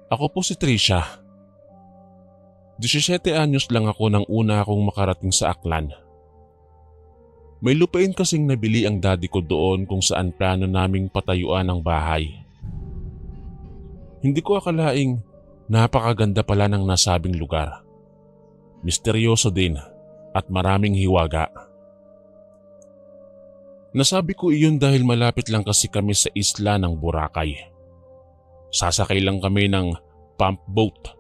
Ako po si Trisha. 17 anyos lang ako nang una akong makarating sa Aklan. May lupain kasing nabili ang daddy ko doon kung saan plano naming patayuan ang bahay. Hindi ko akalaing napakaganda pala ng nasabing lugar. Misteryoso din at maraming hiwaga. Nasabi ko iyon dahil malapit lang kasi kami sa isla ng Boracay. Sasakay lang kami ng pump boat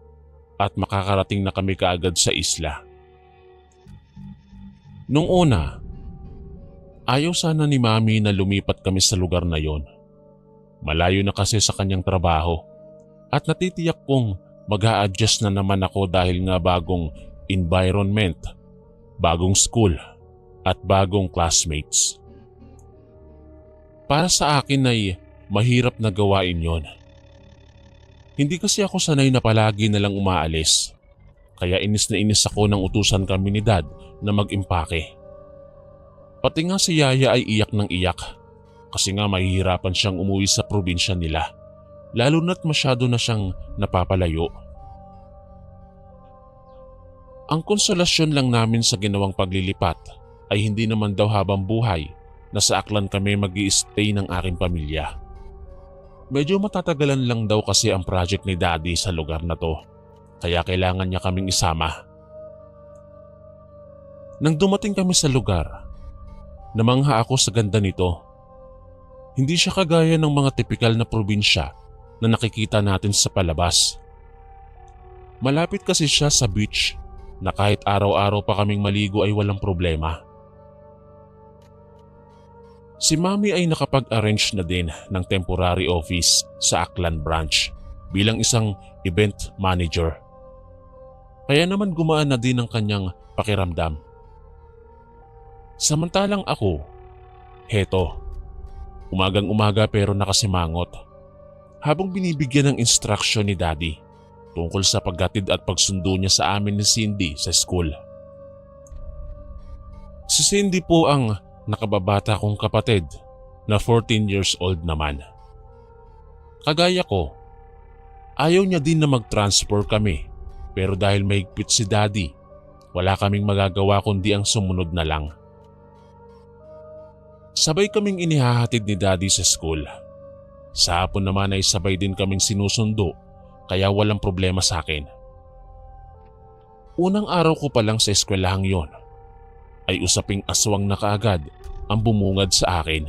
at makakarating na kami kaagad sa isla. Nung una, ayaw sana ni Mami na lumipat kami sa lugar na yon. Malayo na kasi sa kanyang trabaho at natitiyak kong mag-a-adjust na naman ako dahil nga bagong environment, bagong school at bagong classmates. Para sa akin ay mahirap na gawain yon. Hindi kasi ako sanay na palagi na lang umaalis. Kaya inis na inis ako nang utusan kami ni Dad na mag-impake. Pati nga si Yaya ay iyak ng iyak kasi nga mahihirapan siyang umuwi sa probinsya nila, lalo na't masyado na siyang napapalayo. Ang konsolasyon lang namin sa ginawang paglilipat ay hindi naman daw habang buhay na sa Aklan kami mag-i-stay ng aking pamilya. Medyo matatagalan lang daw kasi ang project ni Daddy sa lugar na to, kaya kailangan niya kaming isama. Nang dumating kami sa lugar, namangha ako sa ganda nito. Hindi siya kagaya ng mga tipikal na probinsya na nakikita natin sa palabas. Malapit kasi siya sa beach na kahit araw-araw pa kaming maligo ay walang problema. Si Mami ay nakapag-arrange na din ng temporary office sa Aklan branch bilang isang event manager. Kaya naman gumaan na din ang kanyang pakiramdam. Samantalang ako, heto, umagang-umaga pero nakasimangot habang binibigyan ng instruction ni Daddy tungkol sa paghatid at pagsundo niya sa amin ni Cindy sa school. Si Cindy po ang nakababata kong kapatid na 14 years old naman. Kagaya ko, ayaw niya din na mag-transfer kami pero dahil mahigpit si Daddy, wala kaming magagawa kundi ang sumunod na lang. Sabay kaming inihahatid ni Daddy sa school. Sa hapon naman ay sabay din kaming sinusundo kaya walang problema sa akin. Unang araw ko pa lang sa eskwelahang yon ay usaping aswang na kaagad ang bumungad sa akin.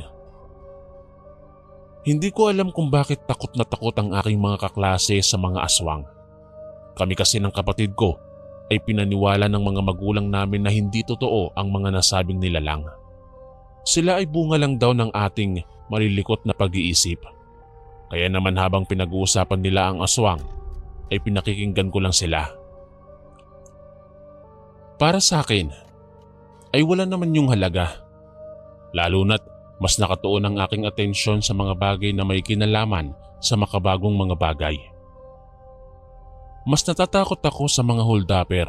Hindi ko alam kung bakit takot na takot ang aking mga kaklase sa mga aswang. Kami kasi ng kapatid ko ay pinaniwala ng mga magulang namin na hindi totoo ang mga nasabing nilalang. Sila ay bunga lang daw ng ating malilikot na pag-iisip. Kaya naman habang pinag-uusapan nila ang aswang, ay pinakikinggan ko lang sila. Para sa akin, ay wala naman yung halaga. Lalo na't mas nakatuon ang aking atensyon sa mga bagay na may kinalaman sa makabagong mga bagay. Mas natatakot ako sa mga holdupper,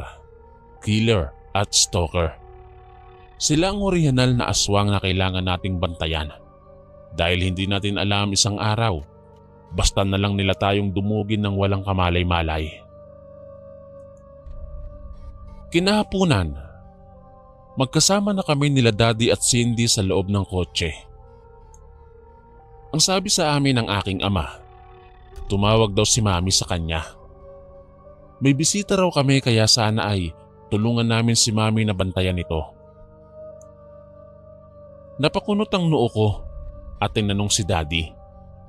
killer at stalker. Sila ang orihinal na aswang na kailangan nating bantayan. Dahil hindi natin alam isang araw, basta na lang nila tayong dumugin ng walang kamalay-malay. Kinahapunan, magkasama na kami nila Daddy at Cindy sa loob ng kotse. Ang sabi sa amin ng aking ama, tumawag daw si Mami sa kanya. May bisita raw kami kaya sana ay tulungan namin si Mami na bantayan ito. Napakunot ang noo ko at tinanong si Daddy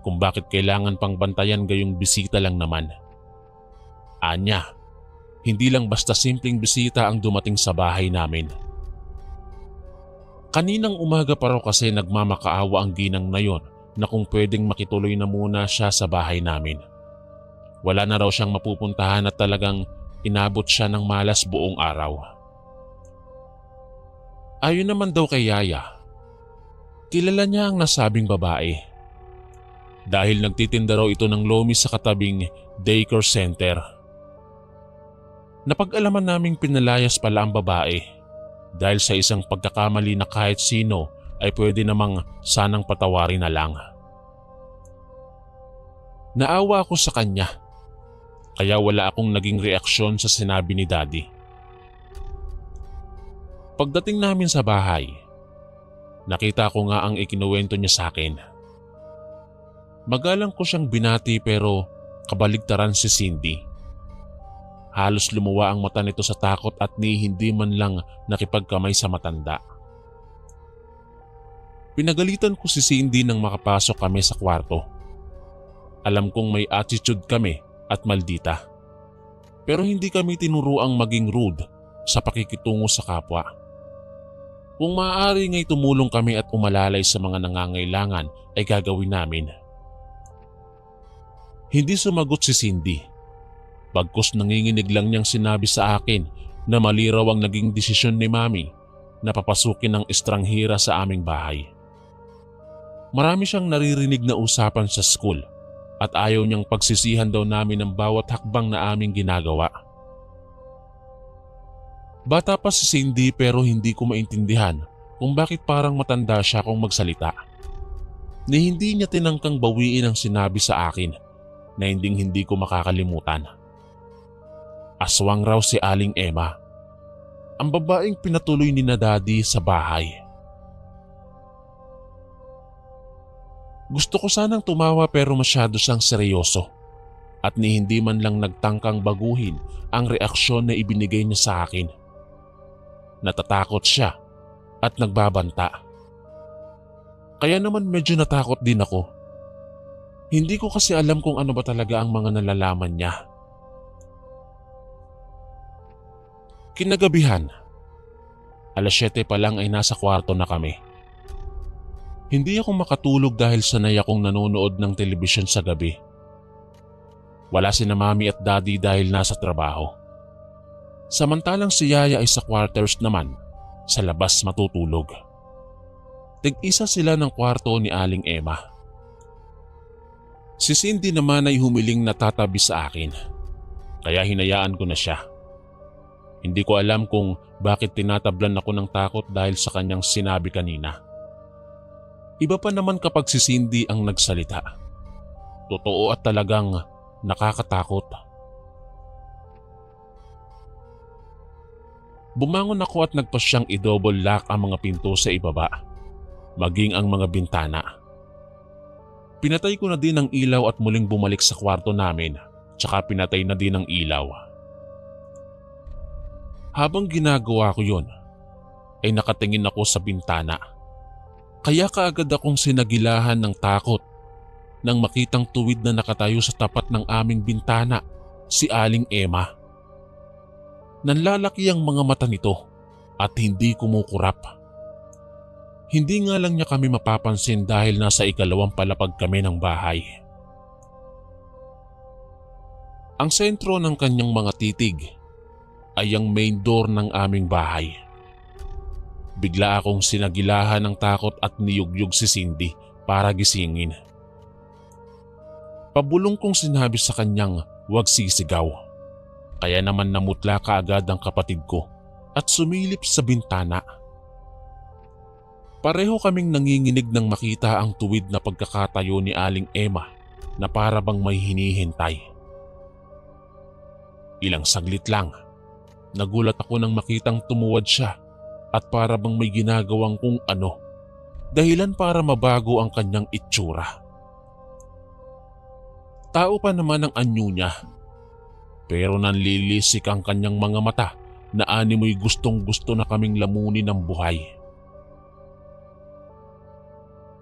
kung bakit kailangan pang bantayan gayong bisita lang naman. Anya, hindi lang basta simpleng bisita ang dumating sa bahay namin. Kaninang umaga pa raw kasi nagmamakaawa ang ginang na yon na kung pwedeng makituloy na muna siya sa bahay namin. Wala na raw siyang mapupuntahan at talagang inabot siya ng malas buong araw. Ayon naman daw kay Yaya, kilala niya ang nasabing babae. Dahil nagtitinda raw ito ng lomi sa katabing daycare center. Napag-alaman naming pinalayas pala ang babae dahil sa isang pagkakamali na kahit sino ay pwede namang sanang patawarin na lang. Naawa ako sa kanya kaya wala akong naging reaksyon sa sinabi ni Daddy. Pagdating namin sa bahay, nakita ko nga ang ikinuwento niya sa akin. Magalang ko siyang binati pero kabaligtaran si Cindy. Halos lumuwa ang mata nito sa takot at hindi man lang nakipagkamay sa matanda. Pinagalitan ko si Cindy nang makapasok kami sa kwarto. Alam kong may attitude kami at maldita. Pero hindi kami tinuruang maging rude sa pakikitungo sa kapwa. Kung maaari nga'y tumulong kami at umalalay sa mga nangangailangan ay gagawin namin. Hindi sumagot si Cindy. Bagkus nanginginig lang niyang sinabi sa akin na mali raw ang naging desisyon ni Mami na papasukin ng estranghera sa aming bahay. Marami siyang naririnig na usapan sa school at ayaw niyang pagsisihan daw namin ang bawat hakbang na aming ginagawa. Bata pa si Cindy pero hindi ko maintindihan kung bakit parang matanda siya kung magsalita. Ni hindi niya tinangkang bawiin ang sinabi sa akin na hindi ko makakalimutan. Aswang raw si Aling Emma, ang babaeng pinatuloy ni na Daddy sa bahay. Gusto ko sanang tumawa pero masyado siyang seryoso at hindi man lang nagtangkang baguhin ang reaksyon na ibinigay niya sa akin. Natatakot siya at nagbabanta. Kaya naman medyo natakot din ako. Hindi ko kasi alam kung ano ba talaga ang mga nalalaman niya. Kinagabihan, 7:00 pa lang ay nasa kwarto na kami. Hindi ako makatulog dahil sanay akong nanonood ng telebisyon sa gabi. Wala sina Mami at Daddy dahil nasa trabaho. Samantalang si Yaya ay sa quarters naman, sa labas matutulog. Tig-isa sila ng kwarto ni Aling Emma. Si Cindy naman ay humiling na tatabi sa akin, kaya hinayaan ko na siya. Hindi ko alam kung bakit tinatablan ako ng takot dahil sa kanyang sinabi kanina. Iba pa naman kapag si Cindy ang nagsalita. Totoo at talagang nakakatakot. Bumangon ako at nagpasyang i-double lock ang mga pinto sa ibaba, maging ang mga bintana. Pinatay ko na din ang ilaw at muling bumalik sa kwarto namin, tsaka pinatay na din ang ilaw. Habang ginagawa ko yun, ay nakatingin ako sa bintana. Kaya kaagad akong sinagilahan ng takot nang makitang tuwid na nakatayo sa tapat ng aming bintana si Aling Emma. Nanlalaki ang mga mata nito at hindi kumukurap. Hindi nga lang niya kami mapapansin dahil nasa 2nd palapag kami ng bahay. Ang sentro ng kanyang mga titig ay ang main door ng aming bahay. Bigla akong sinagilahan ng takot at niyugyug si Cindy para gisingin. Pabulong kong sinabi sa kanyang huwag sisigaw. Kaya naman namutla kaagad ang kapatid ko at sumilip sa bintana. Pareho kaming nanginginig nang makita ang tuwid na pagkakatayo ni Aling Emma na para bang may hinihintay. Ilang saglit lang, nagulat ako nang makitang tumuwad siya at para bang may ginagawang kung ano, dahilan para mabago ang kanyang itsura. Tao pa naman ang anyo niya, pero nanlilisik ang kanyang mga mata na animoy gustong-gusto na kaming lamunin ng buhay.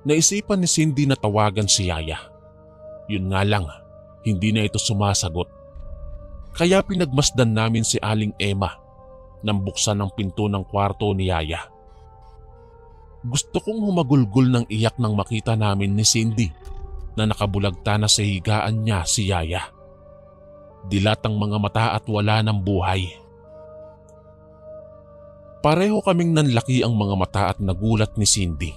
Naisipan ni Cindy na tawagan si Yaya. Yun nga lang, hindi na ito sumasagot. Kaya pinagmasdan namin si Aling Emma nang buksan ang pinto ng kwarto ni Yaya. Gusto kong humagulgol ng iyak nang makita namin ni Cindy na nakabulagta na sa higaan niya si Yaya. Dilat ang mga mata at wala ng buhay. Pareho kaming nanlaki ang mga mata at nagulat ni Cindy.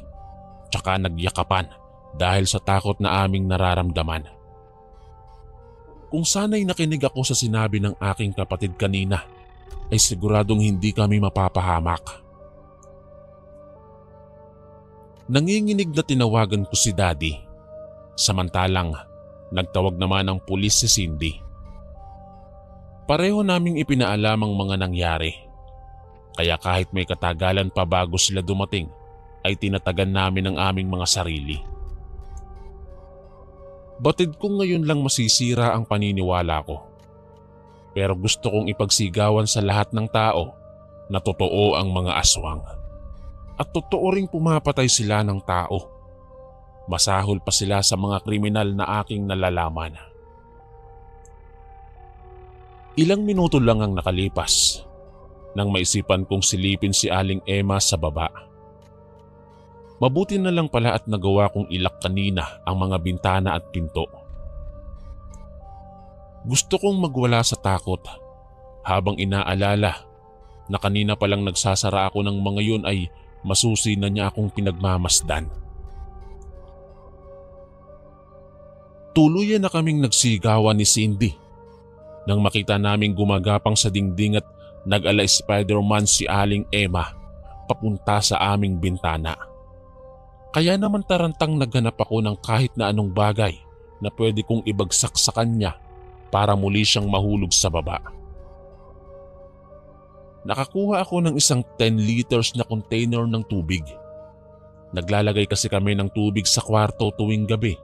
Tsaka nagyakapan dahil sa takot na aming nararamdaman. Kung sana'y nakinig ako sa sinabi ng aking kapatid kanina, ay siguradong hindi kami mapapahamak. Nanginginig na tinawagan ko si Daddy. Samantalang nagtawag naman ang pulis si Cindy. Pareho naming ipinaalam ang mga nangyari. Kaya kahit may katagalan pa bago sila dumating, ay tinatagan namin ang aming mga sarili. Batid kong ngayon lang masisira ang paniniwala ko. Pero gusto kong ipagsigawan sa lahat ng tao na totoo ang mga aswang. At totoo ring pumapatay sila ng tao. Masahol pa sila sa mga kriminal na aking nalalaman. Ilang minuto lang ang nakalipas nang maisipan kong silipin si Aling Emma sa baba. Mabuti na lang pala at nagawa kong ilak kanina ang mga bintana at pinto. Gusto kong magwala sa takot habang inaalala na kanina palang nagsasara ako ng mga yun ay masusi na niya akong pinagmamasdan. Tuluyan na kaming nagsigawan ni Cindy nang makita naming gumagapang sa dingding at nag-ala Spider-Man si Aling Emma papunta sa aming bintana. Kaya naman tarantang naghanap ako ng kahit na anong bagay na pwede kong ibagsak sa kanya para muli siyang mahulog sa baba. Nakakuha ako ng isang 10 liters na container ng tubig. Naglalagay kasi kami ng tubig sa kwarto tuwing gabi,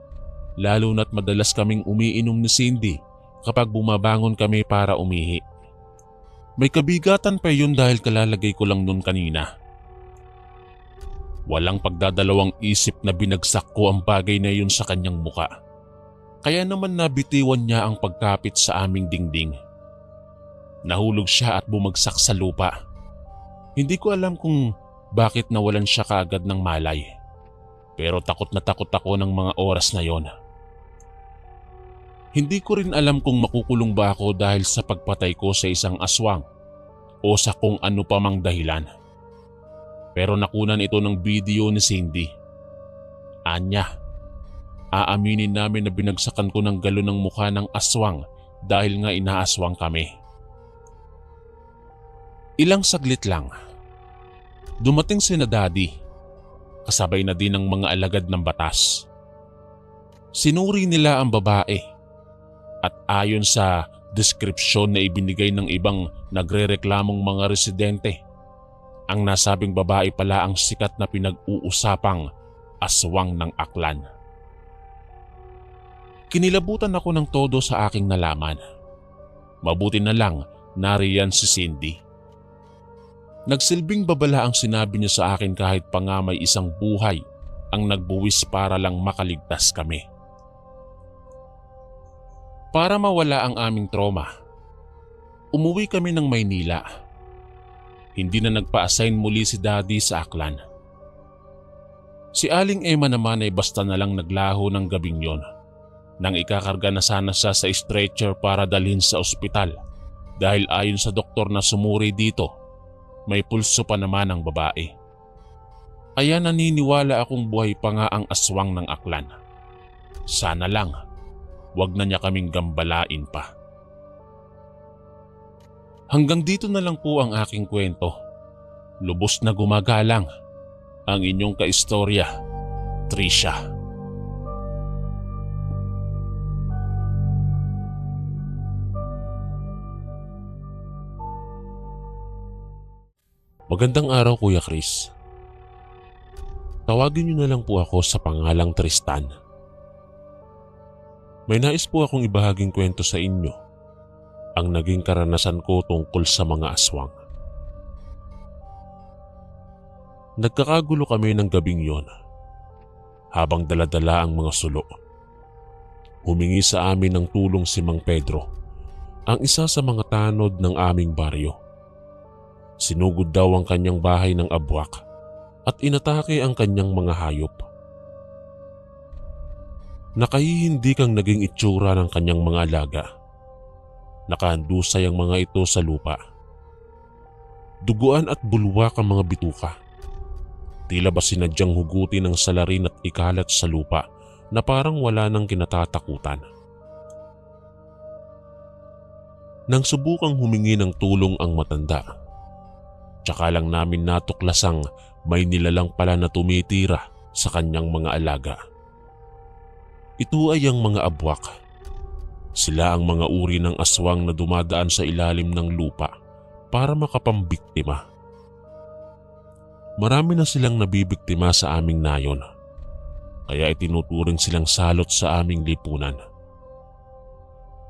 lalo na't madalas kaming umiinom ni Cindy kapag bumabangon kami para umihi. May kabigatan pa yun dahil kalalagay ko lang nun kanina. Walang pagdadalawang isip na binagsak ko ang bagay na yun sa kanyang muka. Kaya naman nabitiwan niya ang pagkapit sa aming dingding. Nahulog siya at bumagsak sa lupa. Hindi ko alam kung bakit nawalan siya kaagad ng malay. Pero takot na takot ako ng mga oras na yon. Hindi ko rin alam kung makukulong ba ako dahil sa pagpatay ko sa isang aswang o sa kung ano pa mang dahilan. Pero nakunan ito ng video ni Cindy. Anya, aaminin namin na binagsakan ko ng galon ng mukha ng aswang dahil nga inaaswang kami. Ilang saglit lang, dumating si na Daddy, kasabay na din ng mga alagad ng batas. Sinuri nila ang babae at ayon sa deskripsyon na ibinigay ng ibang nagrereklamong mga residente, ang nasabing babae pala ang sikat na pinag-uusapang aswang ng Aklan. Kinilabutan ako ng todo sa aking nalaman. Mabuti na lang nariyan si Cindy. Nagsilbing babala ang sinabi niya sa akin kahit pa nga may isang buhay ang nagbuwis para lang makaligtas kami. Para mawala ang aming trauma, umuwi kami ng Maynila. Hindi na nagpa-assign muli si Daddy sa Aklan. Si Aling Emma naman ay basta na lang naglaho ng gabing yon nang ikakarga na sana siya sa stretcher para dalhin sa ospital dahil ayon sa doktor na sumuri dito, may pulso pa naman ang babae. Kaya naniniwala akong buhay pa nga ang aswang ng Aklan. Sana lang, wag na niya kaming gambalain pa. Hanggang dito na lang po ang aking kwento. Lubos na gumagalang ang inyong kaistorya, Trisha. Magandang araw, Kuya Chris. Tawagin niyo na lang po ako sa pangalang Tristan. May nais po akong ibahaging kwento sa inyo. Ang naging karanasan ko tungkol sa mga aswang. Nagkakagulo kami ng gabing yon habang daladala ang mga sulo. Humingi sa amin ng tulong si Mang Pedro, ang isa sa mga tanod ng aming baryo. Sinugod daw ang kanyang bahay ng abwak at inatake ang kanyang mga hayop. Nakahihindik ang naging itsura ng kanyang mga alaga. Nakahandusay ang mga ito sa lupa. Duguan at bulwak ang mga bituka. Tila ba sinadyang hugutin ng salarin at ikalat sa lupa na parang wala nang kinatatakutan. Nang subukang humingi ng tulong ang matanda, tsaka lang namin natuklasang may nilalang pala na tumitira sa kanyang mga alaga. Ito ay ang mga abwak. Sila ang mga uri ng aswang na dumadaan sa ilalim ng lupa para makapambiktima. Marami na silang nabibiktima sa aming nayon, kaya itinuturing silang salot sa aming lipunan.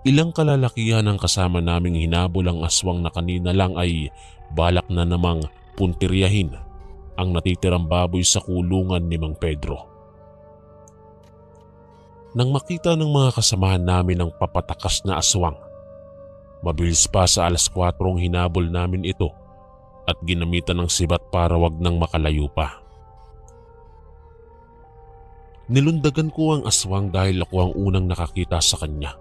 Ilang kalalakihan ang kasama naming hinabol ang aswang na kanina lang ay balak na namang puntiryahin ang natitirang baboy sa kulungan ni Mang Pedro. Nang makita ng mga kasamahan namin ang papatakas na aswang, mabilis pa sa 4:00 hinabol namin ito at ginamitan ng sibat para wag nang makalayo pa. Nilundagan ko ang aswang dahil ako ang unang nakakita sa kanya.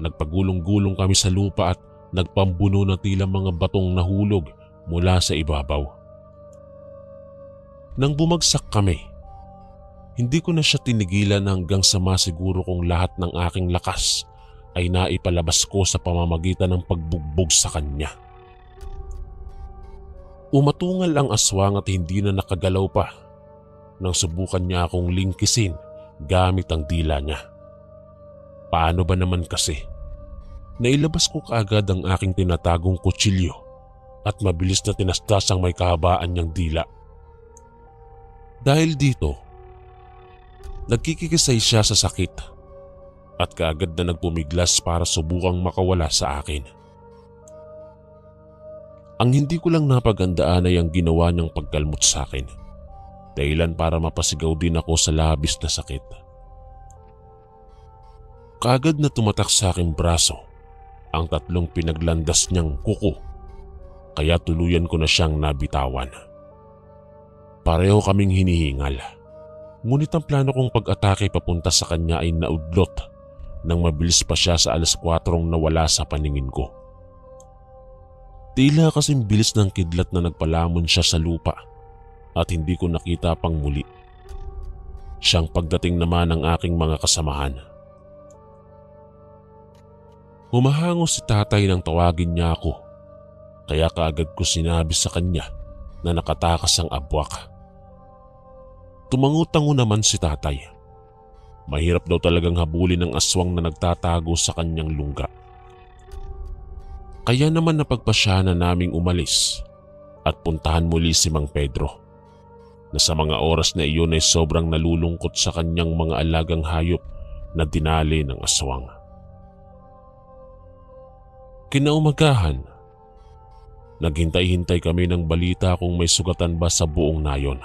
Nagpagulong-gulong kami sa lupa at nagpambuno ng tila mga batong nahulog mula sa ibabaw. Nang bumagsak kami, hindi ko na siya tinigilan hanggang sa masiguro kong lahat ng aking lakas ay naipalabas ko sa pamamagitan ng pagbugbog sa kanya. Umatungal ang aswang at hindi na nakagalaw pa nang subukan niya akong lingkisin gamit ang dila niya. Paano ba naman kasi? Nailabas ko kaagad ang aking tinatagong kutsilyo at mabilis na tinastas ang may kahabaan niyang dila. Dahil dito, nagkikisay siya sa sakit at kaagad na nagpumiglas para subukang makawala sa akin. Ang hindi ko lang napagandaan ay ang ginawa niyang pagkalmot sa akin, dahilan para mapasigaw din ako sa labis na sakit. Kaagad na tumatak sa aking braso ang 3 pinaglandas niyang kuko, kaya tuluyan ko na siyang nabitawan. Pareho kaming hinihingal, ngunit ang plano kong pag-atake papunta sa kanya ay naudlot nang mabilis pa siya sa 4:00 nawala sa paningin ko. Tila kasing bilis ng kidlat na nagpalamon siya sa lupa at hindi ko nakita pang muli. Siyang pagdating naman ng aking mga kasamahan. Humahango si tatay nang tawagin niya ako, kaya kaagad ko sinabi sa kanya na nakatakas ang abwak. Tumango-tango naman si tatay. Mahirap daw talagang habulin ng aswang na nagtatago sa kanyang lungga. Kaya naman napagpasya na naming umalis at puntahan muli si Mang Pedro, na sa mga oras na iyon ay sobrang nalulungkot sa kanyang mga alagang hayop na dinali ng aswang. Kinaumagahan, naghintay-hintay kami ng balita kung may sugatan ba sa buong nayon.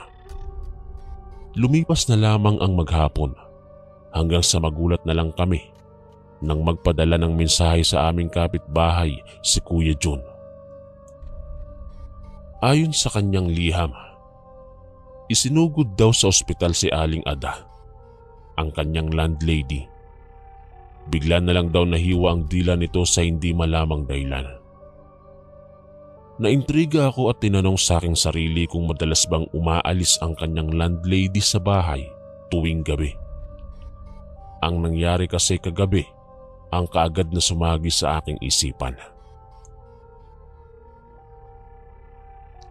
Lumipas na lamang ang maghapon hanggang sa magulat na lang kami nang magpadala ng mensahe sa aming kapitbahay si Kuya Jun. Ayon sa kanyang liham, isinugod daw sa ospital si Aling Ada, ang kanyang landlady. Bigla na lang daw nahiwa ang dila nito sa hindi malamang dahilan. Naintriga ako at tinanong sa aking sarili kung madalas bang umaalis ang kanyang landlady sa bahay tuwing gabi. Ang nangyari kasi kagabi ang kaagad na sumagi sa aking isipan.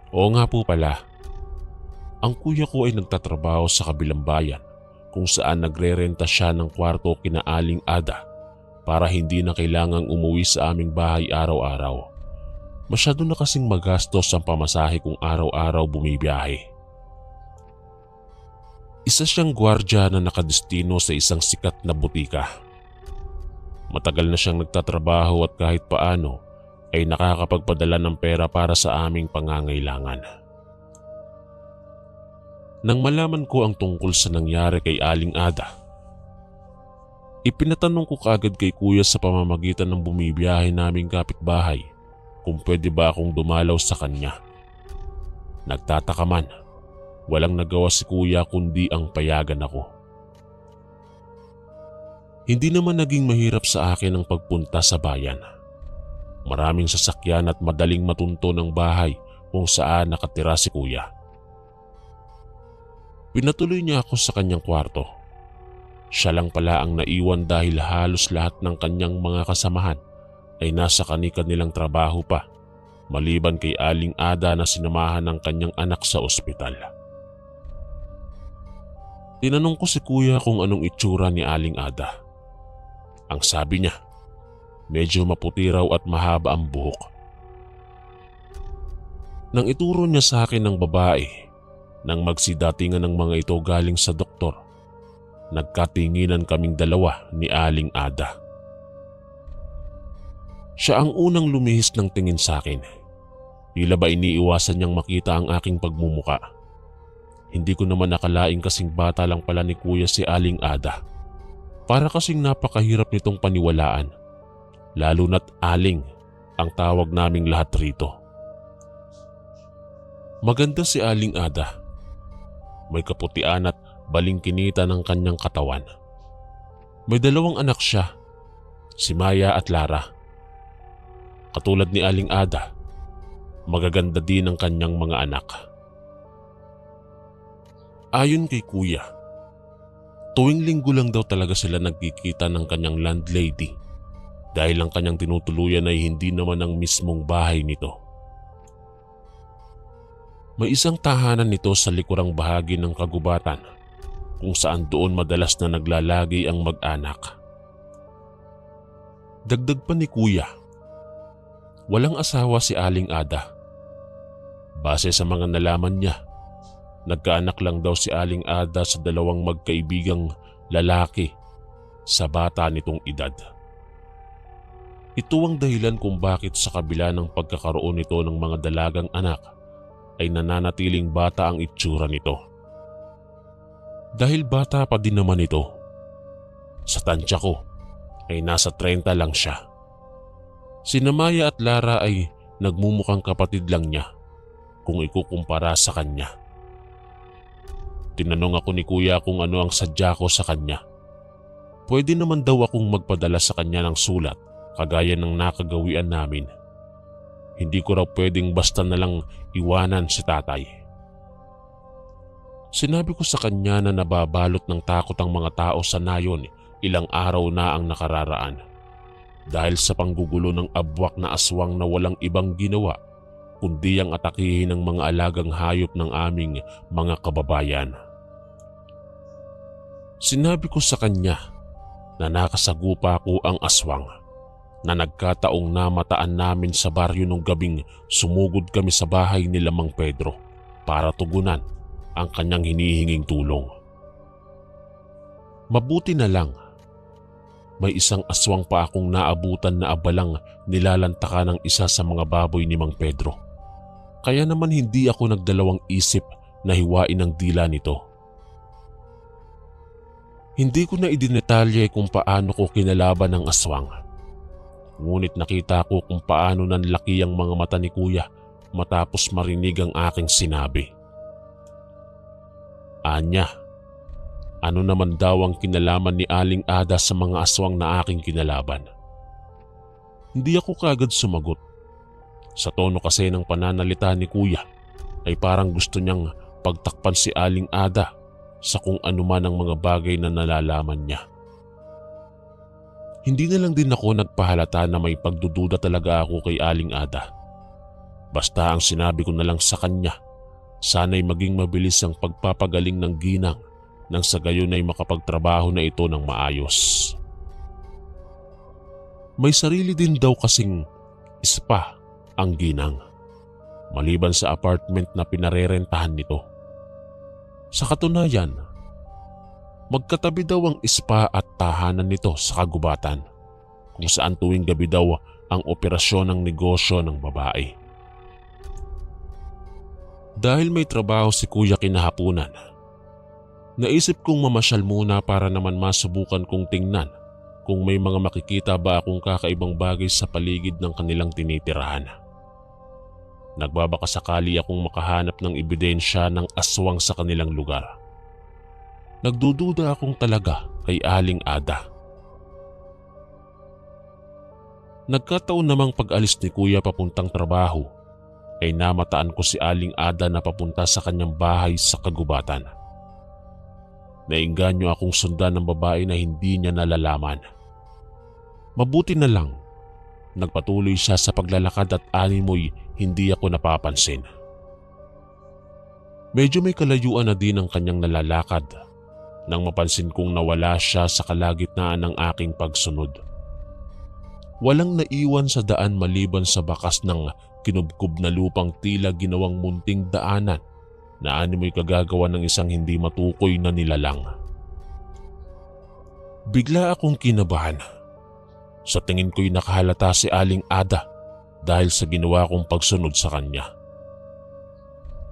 Oo nga po pala, ang kuya ko ay nagtatrabaho sa kabilang bayan kung saan nagrerenta siya ng kwarto kina Aling Ada para hindi na kailangang umuwi sa aming bahay araw-araw. Masyado na kasing magastos ang pamasahe kung araw-araw bumibiyahe. Isa siyang gwardya na nakadestino sa isang sikat na butika. Matagal na siyang nagtatrabaho at kahit paano ay nakakapagpadala ng pera para sa aming pangangailangan. Nang malaman ko ang tungkol sa nangyari kay Aling Ada, ipinatanong ko kaagad kay kuya sa pamamagitan ng bumibiyahe naming kapitbahay kung pwede ba akong dumalaw sa kanya. Nagtataka man, walang nagawa si kuya kundi ang payagan ako. Hindi naman naging mahirap sa akin ang pagpunta sa bayan. Maraming sasakyan at madaling matunto ng bahay kung saan nakatira si kuya. Pinatuloy niya ako sa kanyang kwarto. Siya lang pala ang naiwan dahil halos lahat ng kanyang mga kasamahan ay nasa kani-kanilang trabaho pa, maliban kay Aling Ada na sinamahan ng kanyang anak sa ospital. Tinanong ko si kuya kung anong itsura ni Aling Ada. Ang sabi niya, medyo maputi raw at mahaba ang buhok. Nang ituro niya sa akin ng babae, nang magsidatingan ng mga ito galing sa doktor, nagkatinginan kaming dalawa ni Aling Ada. Siya ang unang lumihis ng tingin sa akin. Tila ba iniiwasan niyang makita ang aking pagmumuka. Hindi ko naman nakalaing kasing bata lang pala ni Kuya si Aling Ada. Para kasing napakahirap nitong paniwalaan, lalo na't Aling ang tawag naming lahat rito. Maganda si Aling Ada. May kaputian at balingkinita ng kanyang katawan. May dalawang anak siya, si Maya at Lara. Katulad ni Aling Ada, magaganda din ang kanyang mga anak. Ayon kay Kuya, tuwing linggo lang daw talaga sila nagkikita ng kanyang landlady dahil ang kanyang tinutuluyan ay hindi naman ang mismong bahay nito. May isang tahanan nito sa likurang bahagi ng kagubatan kung saan doon madalas na naglalagi ang mag-anak. Dagdag pa ni Kuya, walang asawa si Aling Ada. Base sa mga nalaman niya, nagkaanak lang daw si Aling Ada sa dalawang magkaibigang lalaki sa bata nitong edad. Ito ang dahilan kung bakit sa kabila ng pagkakaroon nito ng mga dalagang anak ay nananatiling bata ang itsura nito. Dahil bata pa din naman ito, sa tansya ko ay nasa 30 lang siya. Sina Maya at Lara ay nagmumukhang kapatid lang niya kung ikukumpara sa kanya. Tinanong ako ni Kuya kung ano ang sadya ko sa kanya. Pwede naman daw akong magpadala sa kanya ng sulat kagaya ng nakagawian namin. Hindi ko raw pwedeng basta na lang iwanan si tatay. Sinabi ko sa kanya na nababalot ng takot ang mga tao sa nayon ilang araw na ang nakararaan dahil sa panggugulo ng abwak na aswang na walang ibang ginawa kundi ang atakihin ng mga alagang hayop ng aming mga kababayan. Sinabi ko sa kanya na nakasagupa ko ang aswang na nagkataong namataan namin sa baryo nung gabing sumugod kami sa bahay ni Mang Pedro para tugunan ang kanyang hinihinging tulong. Mabuti na lang, may isang aswang pa akong naabutan na abalang nilalantaka ng isa sa mga baboy ni Mang Pedro. Kaya naman hindi ako nagdalawang isip na hiwain ang dila nito. Hindi ko na idinetalye kung paano ko kinalaban ang aswang. Ngunit nakita ko kung paano nanlaki ang mga mata ni Kuya matapos marinig ang aking sinabi. Anya, ano naman daw ang kinalaman ni Aling Ada sa mga aswang na aking kinalaban? Hindi ako kagad sumagot. Sa tono kasi ng pananalita ni Kuya ay parang gusto niyang pagtakpan si Aling Ada sa kung anuman ang mga bagay na nalalaman niya. Hindi na lang din ako nagpahalata na may pagdududa talaga ako kay Aling Ada. Basta ang sinabi ko na lang sa kanya, sana'y maging mabilis ang pagpapagaling ng ginang nang sa gayon ay makapagtrabaho na ito ng maayos. May sarili din daw kasing spa ang ginang, maliban sa apartment na pinarerentahan nito. Sa katunayan, magkatabi daw ang spa at tahanan nito sa kagubatan kung saan tuwing gabi daw ang operasyon ng negosyo ng babae. Dahil may trabaho si Kuya kinahapunan, naisip kong mamasyal muna para naman masubukan kong tingnan kung may mga makikita ba akong kakaibang bagay sa paligid ng kanilang tinitirahan. Nagbabaka sakali akong makahanap ng ebidensya ng aswang sa kanilang lugar. Nagdududa akong talaga kay Aling Ada. Nagkataon namang pag-alis ni Kuya papuntang trabaho ay namataan ko si Aling Ada na papunta sa kanyang bahay sa kagubatan. Nainganyo akong sundan ng babae na hindi niya nalalaman. Mabuti na lang, nagpatuloy siya sa paglalakad at animoy hindi ako napapansin. Medyo may kalayuan na din ang kanyang nalalakad nang mapansin kong nawala siya sa kalagitnaan ng aking pagsunod. Walang naiwan sa daan maliban sa bakas ng kinubkob na lupang tila ginawang munting daanan na animoy kagagawa ng isang hindi matukoy na nilalang. Bigla akong kinabahan. Sa tingin ko'y nakahalata si Aling Ada dahil sa ginawa kong pagsunod sa kanya.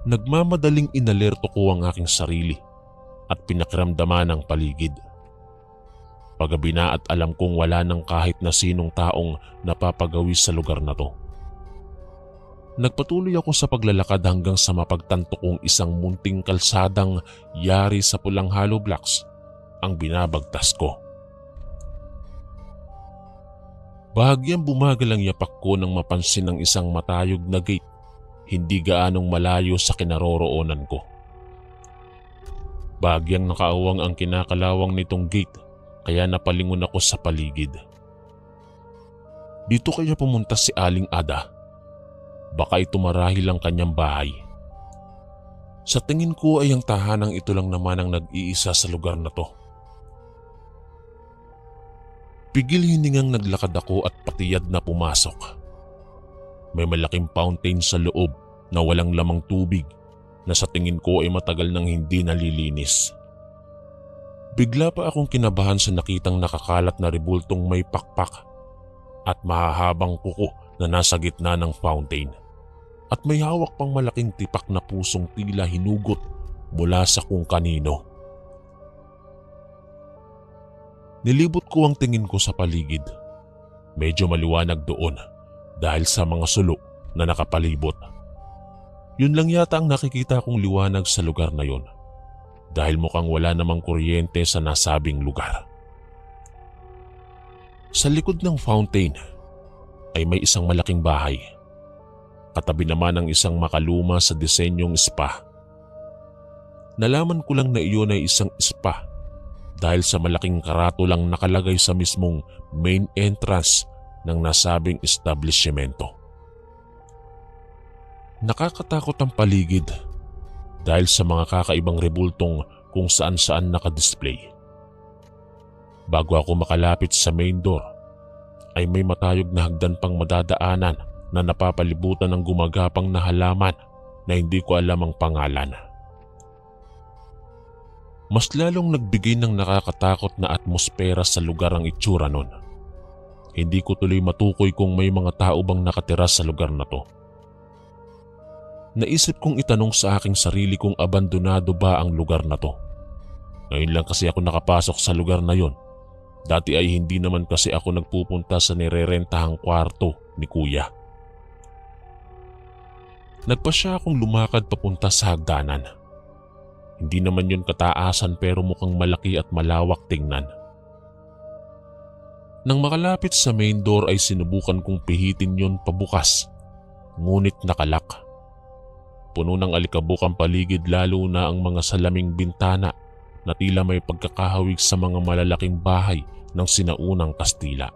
Nagmamadaling inalerto ko ang aking sarili at pinakiramdaman ang paligid. Paggabi na at alam kong wala nang kahit na sinong taong napapagawi sa lugar na to. Nagpatuloy ako sa paglalakad hanggang sa mapagtanto kong isang munting kalsadang yari sa pulang hollow blocks ang binabagtas ko. Bahagyang bumagal ang yapak ko nang mapansin ang isang matayog na gate hindi gaanong malayo sa kinaroroonan ko. Bahagyang nakaawang ang kinakalawang nitong gate kaya napalingon ako sa paligid. Dito kaya pumunta si Aling Ada? Baka ito marahil ang kanyang bahay. Sa tingin ko ay ang tahanang ito lang naman ang nag-iisa sa lugar na to. Pigil hiningang naglakad ako at patiyad na pumasok. May malaking fountain sa loob na walang lamang tubig na sa tingin ko ay matagal nang hindi nalilinis. Bigla pa akong kinabahan sa nakitang nakakalat na rebultong may pakpak at mahahabang kuko na nasa gitna ng fountain. At may hawak pang malaking tipak na pusong tila hinugot mula sa kung kanino. Nilibot ko ang tingin ko sa paligid. Medyo maliwanag doon dahil sa mga sulok na nakapalibot. Yun lang yata ang nakikita kong liwanag sa lugar na yon dahil mukhang wala namang kuryente sa nasabing lugar. Sa likod ng fountain ay may isang malaking bahay. Katabi naman ang isang makaluma sa disenyong spa. Nalaman ko lang na iyon ay isang spa dahil sa malaking karatulang nakalagay sa mismong main entrance ng nasabing establishmento. Nakakatakot ang paligid dahil sa mga kakaibang rebultong kung saan-saan nakadisplay. Bago ako makalapit sa main door, ay may matayog na hagdan pang madadaanan na napapalibutan ng gumagapang na halaman na hindi ko alam ang pangalan. Mas lalong nagbigay ng nakakatakot na atmosfera sa lugar ang itsura nun. Hindi ko tuloy matukoy kung may mga tao bang nakatira sa lugar na to. Naisip kong itanong sa aking sarili kung abandonado ba ang lugar na to. Ngayon lang kasi ako nakapasok sa lugar na yon. Dati ay hindi naman kasi ako nagpupunta sa nirerentahang kwarto ni Kuya. Nagpasya akong lumakad papunta sa hagdanan. Hindi naman yun kataasan pero mukhang malaki at malawak tingnan. Nang makalapit sa main door ay sinubukan kong pihitin yun pabukas, ngunit nakalak. Puno ng alikabok ang paligid lalo na ang mga salaming bintana na tila may pagkakahawig sa mga malalaking bahay ng sinaunang Kastila.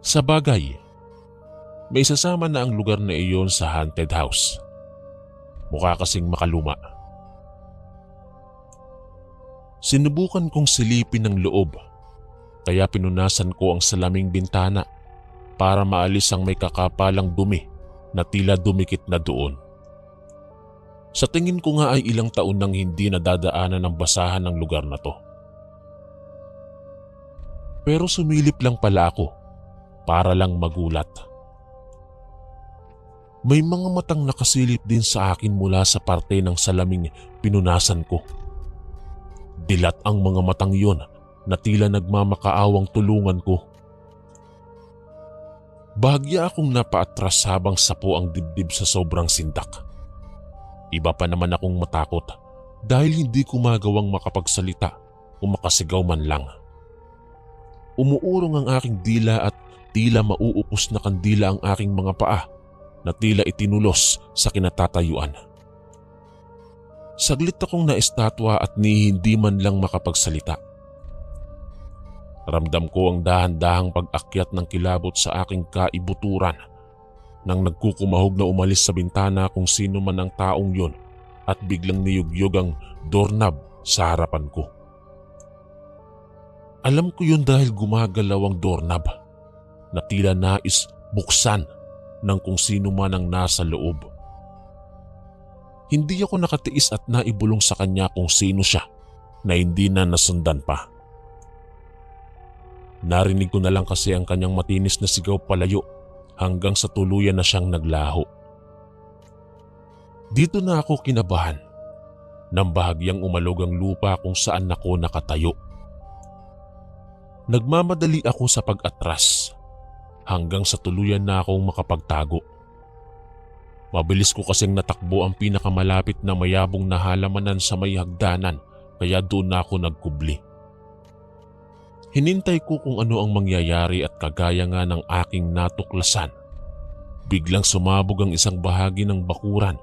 Sa bagay, may sasama na ang lugar na iyon sa haunted house. Mukha kasing makaluma. Sinubukan kong silipin ang loob, kaya pinunasan ko ang salaming bintana para maalis ang may kakapalang dumi na tila dumikit na doon. Sa tingin ko nga ay ilang taon nang hindi nadadaanan ng basahan ng lugar na to. Pero sumilip lang pala ako para lang magulat. May mga matang nakasilip din sa akin mula sa parte ng salaming pinunasan ko. Dilat ang mga matang yon na tila nagmamakaawang tulungan ko. Bahagya akong napaatras habang sapo ang dibdib sa sobrang sindak. Iba pa naman akong matakot dahil hindi ko magawang makapagsalita o makasigaw man lang. Umuurong ang aking dila at tila mauupos na kandila ang aking mga paa na tila itinulos sa kinatatayuan. Saglit akong naestatwa at ni hindi man lang makapagsalita. Ramdam ko ang dahan-dahang pag-akyat ng kilabot sa aking kaibuturan nang nagkukumahog na umalis sa bintana kung sino man ang taong yon at biglang niyugyug ang doorknob sa harapan ko. Alam ko yun dahil gumagalaw ang doorknob na tila nais buksan ng kung sino man ang nasa loob. Hindi ako nakatiis at naibulong sa kanya kung sino siya na hindi na nasundan pa. Narinig ko na lang kasi ang kanyang matinis na sigaw palayo hanggang sa tuluyan na siyang naglaho. Dito na ako kinabahan nang bahagyang umalog ang lupa kung saan ako nakatayo. Nagmamadali ako sa pag-atras hanggang sa tuluyan na akong makapagtago. Mabilis ko kasing natakbo ang pinakamalapit na mayabong na halamanan sa may hagdanan kaya doon na ako nagkubli. Hinintay ko kung ano ang mangyayari at kagaya nga ng aking natuklasan. Biglang sumabog ang isang bahagi ng bakuran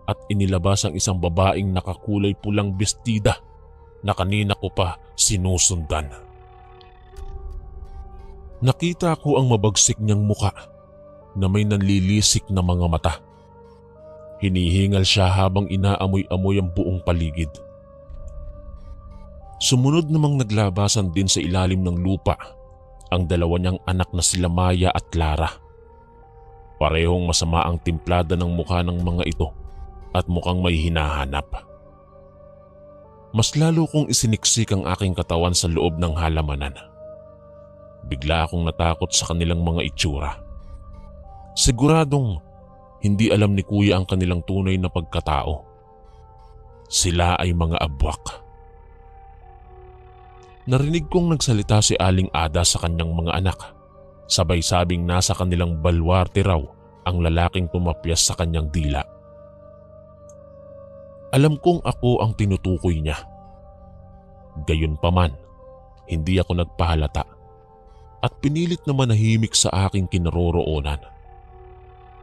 at inilabas ang isang babaeng nakakulay pulang bestida na kanina ko pa sinusundan. Nakita ko ang mabagsik niyang muka na may nanlilisik na mga mata. Hinihingal siya habang inaamoy-amoy ang buong paligid. Sumunod namang naglabasan din sa ilalim ng lupa ang dalawa niyang anak na sila Maya at Lara. Parehong masama ang timplada ng mukha ng mga ito at mukhang may hinahanap. Mas lalo kong isiniksik ang aking katawan sa loob ng halamanan. Bigla akong natakot sa kanilang mga itsura. Siguradong hindi alam ni Kuya ang kanilang tunay na pagkatao. Sila ay mga abwak. Narinig kong nagsalita si Aling Ada sa kanyang mga anak. Sabay sabing nasa kanilang balwarte raw ang lalaking tumapyas sa kanyang dila. Alam kong ako ang tinutukoy niya. Gayunpaman, hindi ako nagpahalata at pinilit na manahimik sa aking kinaroroonan.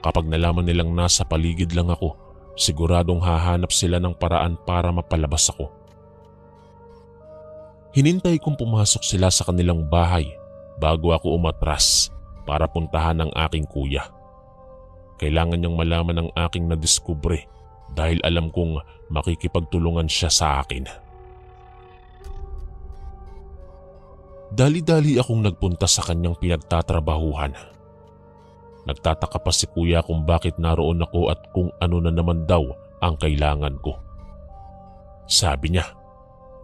Kapag nalaman nilang nasa paligid lang ako, siguradong hahanap sila ng paraan para mapalabas ako. Hinintay kong pumasok sila sa kanilang bahay bago ako umatras para puntahan ang aking kuya. Kailangan niyang malaman ang aking nadiskubre dahil alam kong makikipagtulungan siya sa akin. Dali-dali akong nagpunta sa kanyang pinagtatrabahuhan. Nagtataka pa si kuya kung bakit naroon ako at kung ano na naman daw ang kailangan ko. Sabi niya,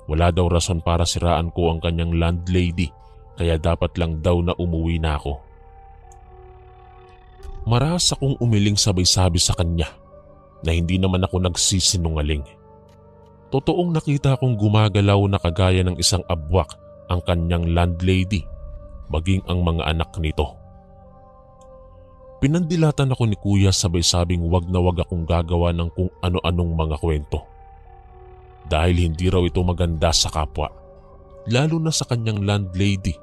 wala daw rason para siraan ko ang kanyang landlady kaya dapat lang daw na umuwi na ako. Marahas akong umiling sabay-sabi sa kanya na hindi naman ako nagsisinungaling. Totoong nakita kong gumagalaw na kagaya ng isang abwak ang kanyang landlady, maging ang mga anak nito. Pinandilatan ako ni kuya sabay-sabing wag na wag akong gagawa ng kung ano-anong mga kwento. Dahil hindi raw ito maganda sa kapwa, lalo na sa kanyang landlady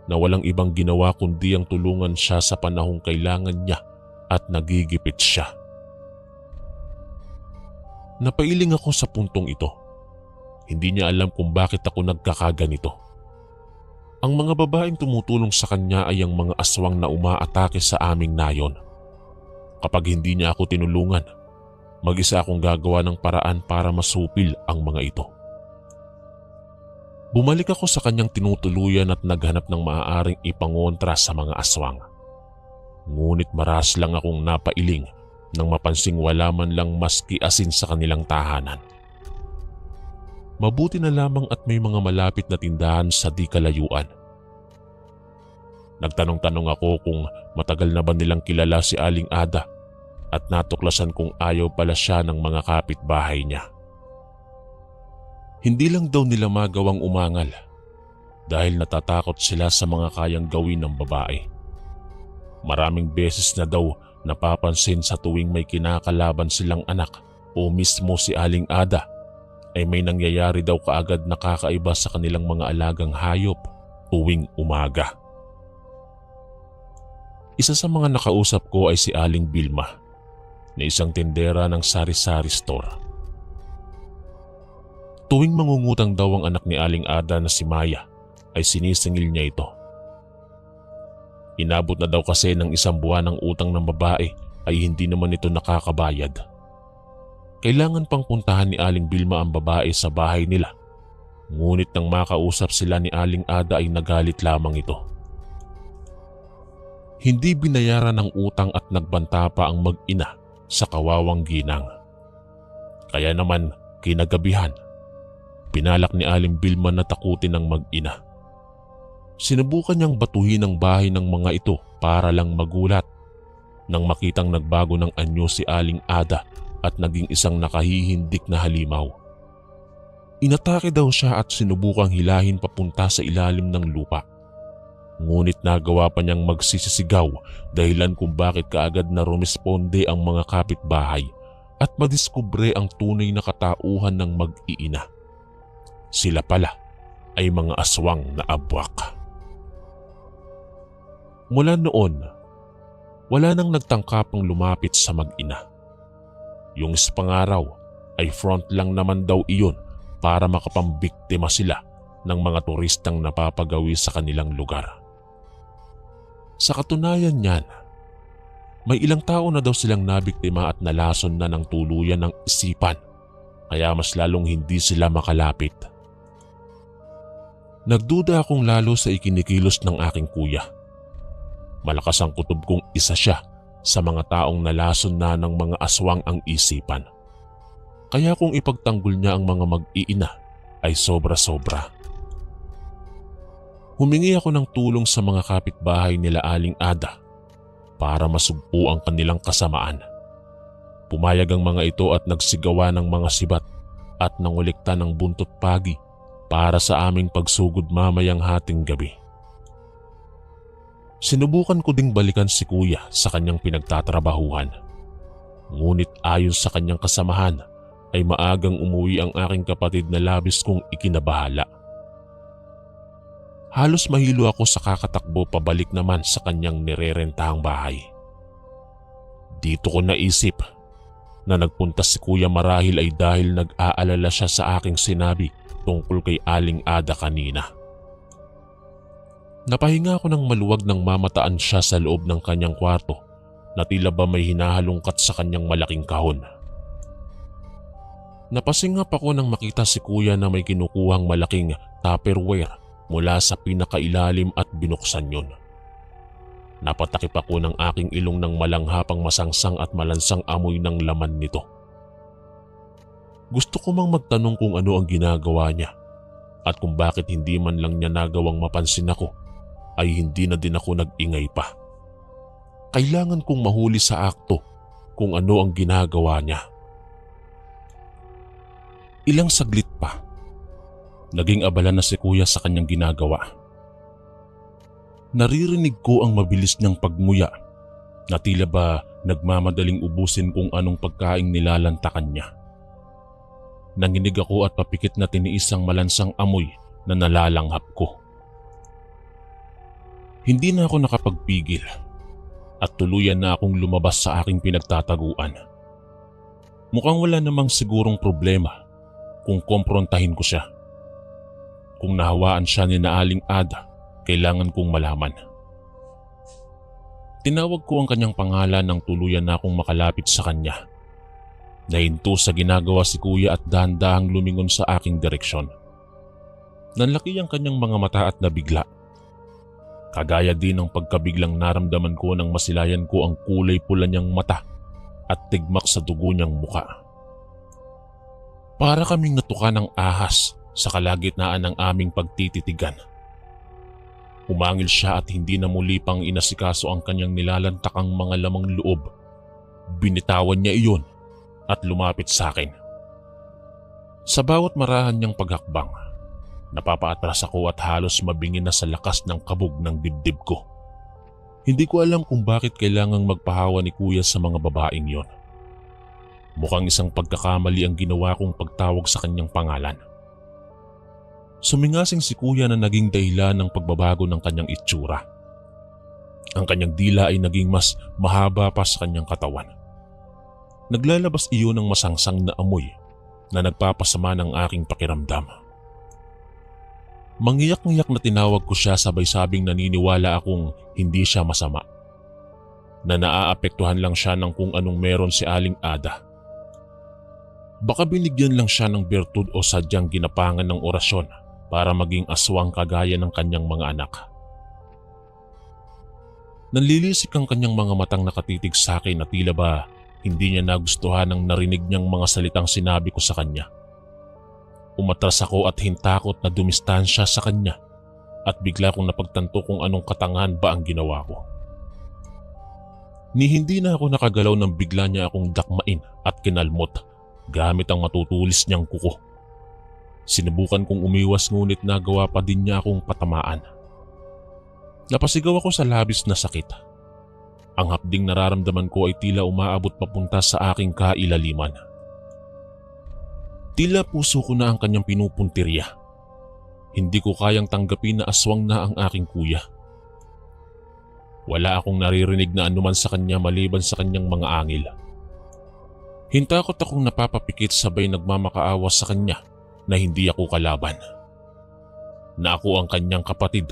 na walang ibang ginawa kundi ang tulungan siya sa panahong kailangan niya at nagigipit siya. Napailing ako sa puntong ito. Hindi niya alam kung bakit ako nagkakaganito. Ang mga babaeng tumutulong sa kanya ay ang mga aswang na umaatake sa aming nayon. Kapag hindi niya ako tinulungan, mag-isa akong gagawa ng paraan para masupil ang mga ito. Bumalik ako sa kanyang tinutuluyan at naghanap ng maaaring ipangontra sa mga aswang. Ngunit maras lang akong napailing nang mapansing wala man lang maski asin sa kanilang tahanan. Mabuti na lamang at may mga malapit na tindahan sa di kalayuan. Nagtanong-tanong ako kung matagal na ba nilang kilala si Aling Ada at natuklasan kung ayaw pala siya ng mga kapitbahay niya. Hindi lang daw nila magawang umangal dahil natatakot sila sa mga kayang gawin ng babae. Maraming beses na daw napapansin sa tuwing may kinakalaban silang anak o mismo si Aling Ada ay may nangyayari daw kaagad na kakaiba sa kanilang mga alagang hayop tuwing umaga. Isa sa mga nakausap ko ay si Aling Bilma na isang tindera ng sari-sari store. Tuwing mangungutang daw ang anak ni Aling Ada na si Maya ay sinisingil niya ito. Inabot na daw kasi ng 1 buwan ang utang ng babae ay hindi naman ito nakakabayad. Kailangan pang puntahan ni Aling Vilma ang babae sa bahay nila. Ngunit nang makausap sila ni Aling Ada ay nagalit lamang ito. Hindi binayaran ng utang at nagbanta pa ang mag-ina sa kawawang ginang. Kaya naman kinagabihan, pinalak ni Aling Vilma na takutin ng mag-ina. Sinubukan niyang batuhin ang bahay ng mga ito para lang magulat nang makitang nagbago ng anyo si Aling Ada at naging isang nakahihindik na halimaw. Inatake daw siya at sinubukang hilahin papunta sa ilalim ng lupa. Ngunit nagawa pa niyang magsisisigaw dahilan kung bakit kaagad na rumesponde ang mga kapitbahay at madiskubre ang tunay na katauhan ng mag-iina. Sila pala ay mga aswang na abwak. Mula noon, wala nang nagtangkapang lumapit sa mag-ina. Yung sa pangaraw ay front lang naman daw iyon para makapambiktima sila ng mga turistang napapagawi sa kanilang lugar. Sa katunayan niyan, may ilang tao na daw silang nabiktima at nalason na ng tuluyan ng isipan, kaya mas lalong hindi sila makalapit. Nagduda akong lalo sa ikinikilos ng aking kuya. Malakas ang kutob kong isa siya sa mga taong nalason na ng mga aswang ang isipan. Kaya kung ipagtanggol niya ang mga mag-iina ay sobra-sobra. Humingi ako ng tulong sa mga kapitbahay nila Aling Ada para masugpo ang kanilang kasamaan. Pumayag ang mga ito at nagsigawa ng mga sibat at nangulikta ng buntot pagi para sa aming pagsugod mamayang hating gabi. Sinubukan ko ding balikan si kuya sa kanyang pinagtatrabahuhan. Ngunit ayon sa kanyang kasamahan ay maagang umuwi ang aking kapatid na labis kong ikinabahala. Halos mahilo ako sa kakatakbo pabalik naman sa kanyang nirerentahang bahay. Dito ko naisip na nagpunta si kuya marahil ay dahil nag-aalala siya sa aking sinabi tungkol kay Aling Ada kanina. Napahinga ako ng maluwag nang mamataan siya sa loob ng kanyang kwarto na tila ba may hinahalungkat sa kanyang malaking kahon. Napasingap ako nang makita si kuya na may kinukuhang malaking Tupperware mula sa pinakailalim at binuksan yun. Napatakip ako ng aking ilong ng malanghapang masangsang at malansang amoy ng laman nito. Gusto ko mang magtanong kung ano ang ginagawa niya at kung bakit hindi man lang niya nagawang mapansin ako ay hindi na din ako nag-ingay pa. Kailangan kong mahuli sa akto kung ano ang ginagawa niya. Ilang saglit pa, naging abala na si kuya sa kanyang ginagawa. Naririnig ko ang mabilis niyang pagmuya na tila ba nagmamadaling ubusin kung anong pagkaing nilalantakan niya. Nanginig ako at papikit na tiniis ang malansang amoy na nalalanghap ko. Hindi na ako nakapagpigil at tuluyan na akong lumabas sa aking pinagtataguan. Mukhang wala namang sigurong problema kung komprontahin ko siya. Kung nahawaan siya ni na Aling Ada, kailangan kong malaman. Tinawag ko ang kanyang pangalan nang tuluyan na akong makalapit sa kanya. Nahinto sa ginagawa si kuya at dahan-dahang lumingon sa aking direksyon. Nanlaki ang kanyang mga mata at nabigla. Kagaya din ng pagkabiglang naramdaman ko nang masilayan ko ang kulay pula niyang mata at tigmak sa dugo niyang muka. Para kaming natuka ng ahas sa kalagitnaan ng aming pagtititigan. Umangil siya at hindi na muli pang inasikaso ang kanyang nilalantakang mga lamang loob. Binitawan niya iyon at lumapit sa akin. Sa bawat marahan niyang paghakbang, napapaatras ako at halos mabingin na sa lakas ng kabog ng dibdib ko. Hindi ko alam kung bakit kailangang magpahawa ni kuya sa mga babaeng yon. Mukhang isang pagkakamali ang ginawa kong pagtawag sa kanyang pangalan. Sumingasing si kuya na naging dahilan ng pagbabago ng kanyang itsura. Ang kanyang dila ay naging mas mahaba pa sa kanyang katawan. Naglalabas iyon ng masangsang na amoy na nagpapasama ng aking pakiramdam. Mangiyak-ngiyak na tinawag ko siya sabay sabing naniniwala akong hindi siya masama. Na naaapektuhan lang siya ng kung anong meron si Aling Ada. Baka binigyan lang siya ng bertud o sadyang ginapangan ng orasyon para maging aswang kagaya ng kanyang mga anak. Nanlilisik ang kanyang mga matang nakatitig sa akin na tila ba hindi niya nagustuhan ang narinig niyang mga salitang sinabi ko sa kanya. Umatras ako at hintakot na dumistansya sa kanya at bigla kong napagtanto kung anong katangahan ba ang ginawa ko. Ni hindi na ako nakagalaw nang bigla niya akong dakmain at kinalmot gamit ang matutulis niyang kuko. Sinubukan kong umiwas ngunit nagawa pa din niya akong patamaan. Napasigaw ako sa labis na sakit. Ang hapding nararamdaman ko ay tila umaabot papunta sa aking kailaliman. Tila puso ko na ang kanyang pinupuntirya. Hindi ko kayang tanggapin na aswang na ang aking kuya. Wala akong naririnig na anuman sa kanya maliban sa kanyang mga angil. Hintakot akong napapapikit sabay nagmamakaawa sa kanya na hindi ako kalaban. Na ako ang kanyang kapatid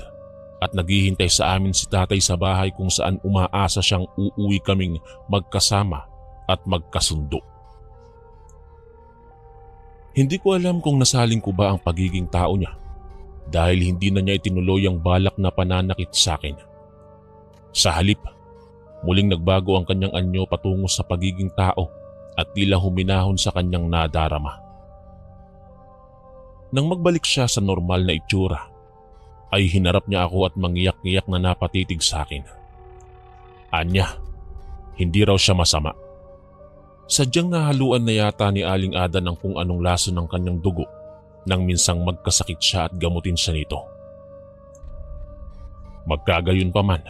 at naghihintay sa amin si tatay sa bahay kung saan umaasa siyang uuwi kaming magkasama at magkasundo. Hindi ko alam kung nasaling ko ba ang pagiging tao niya dahil hindi na niya itinuloy ang balak na pananakit sa akin. Sa halip, muling nagbago ang kanyang anyo patungo sa pagiging tao at tila huminahon sa kanyang nadarama. Nang magbalik siya sa normal na itsura, ay hinarap niya ako at mangiyak-ngiyak na napatitig sa akin. Anya, hindi raw siya masama. Sadyang nahaluan na yata ni Aling Ada ng kung anong laso ng kanyang dugo nang minsang magkasakit siya at gamutin siya nito. Magkagayon pa man,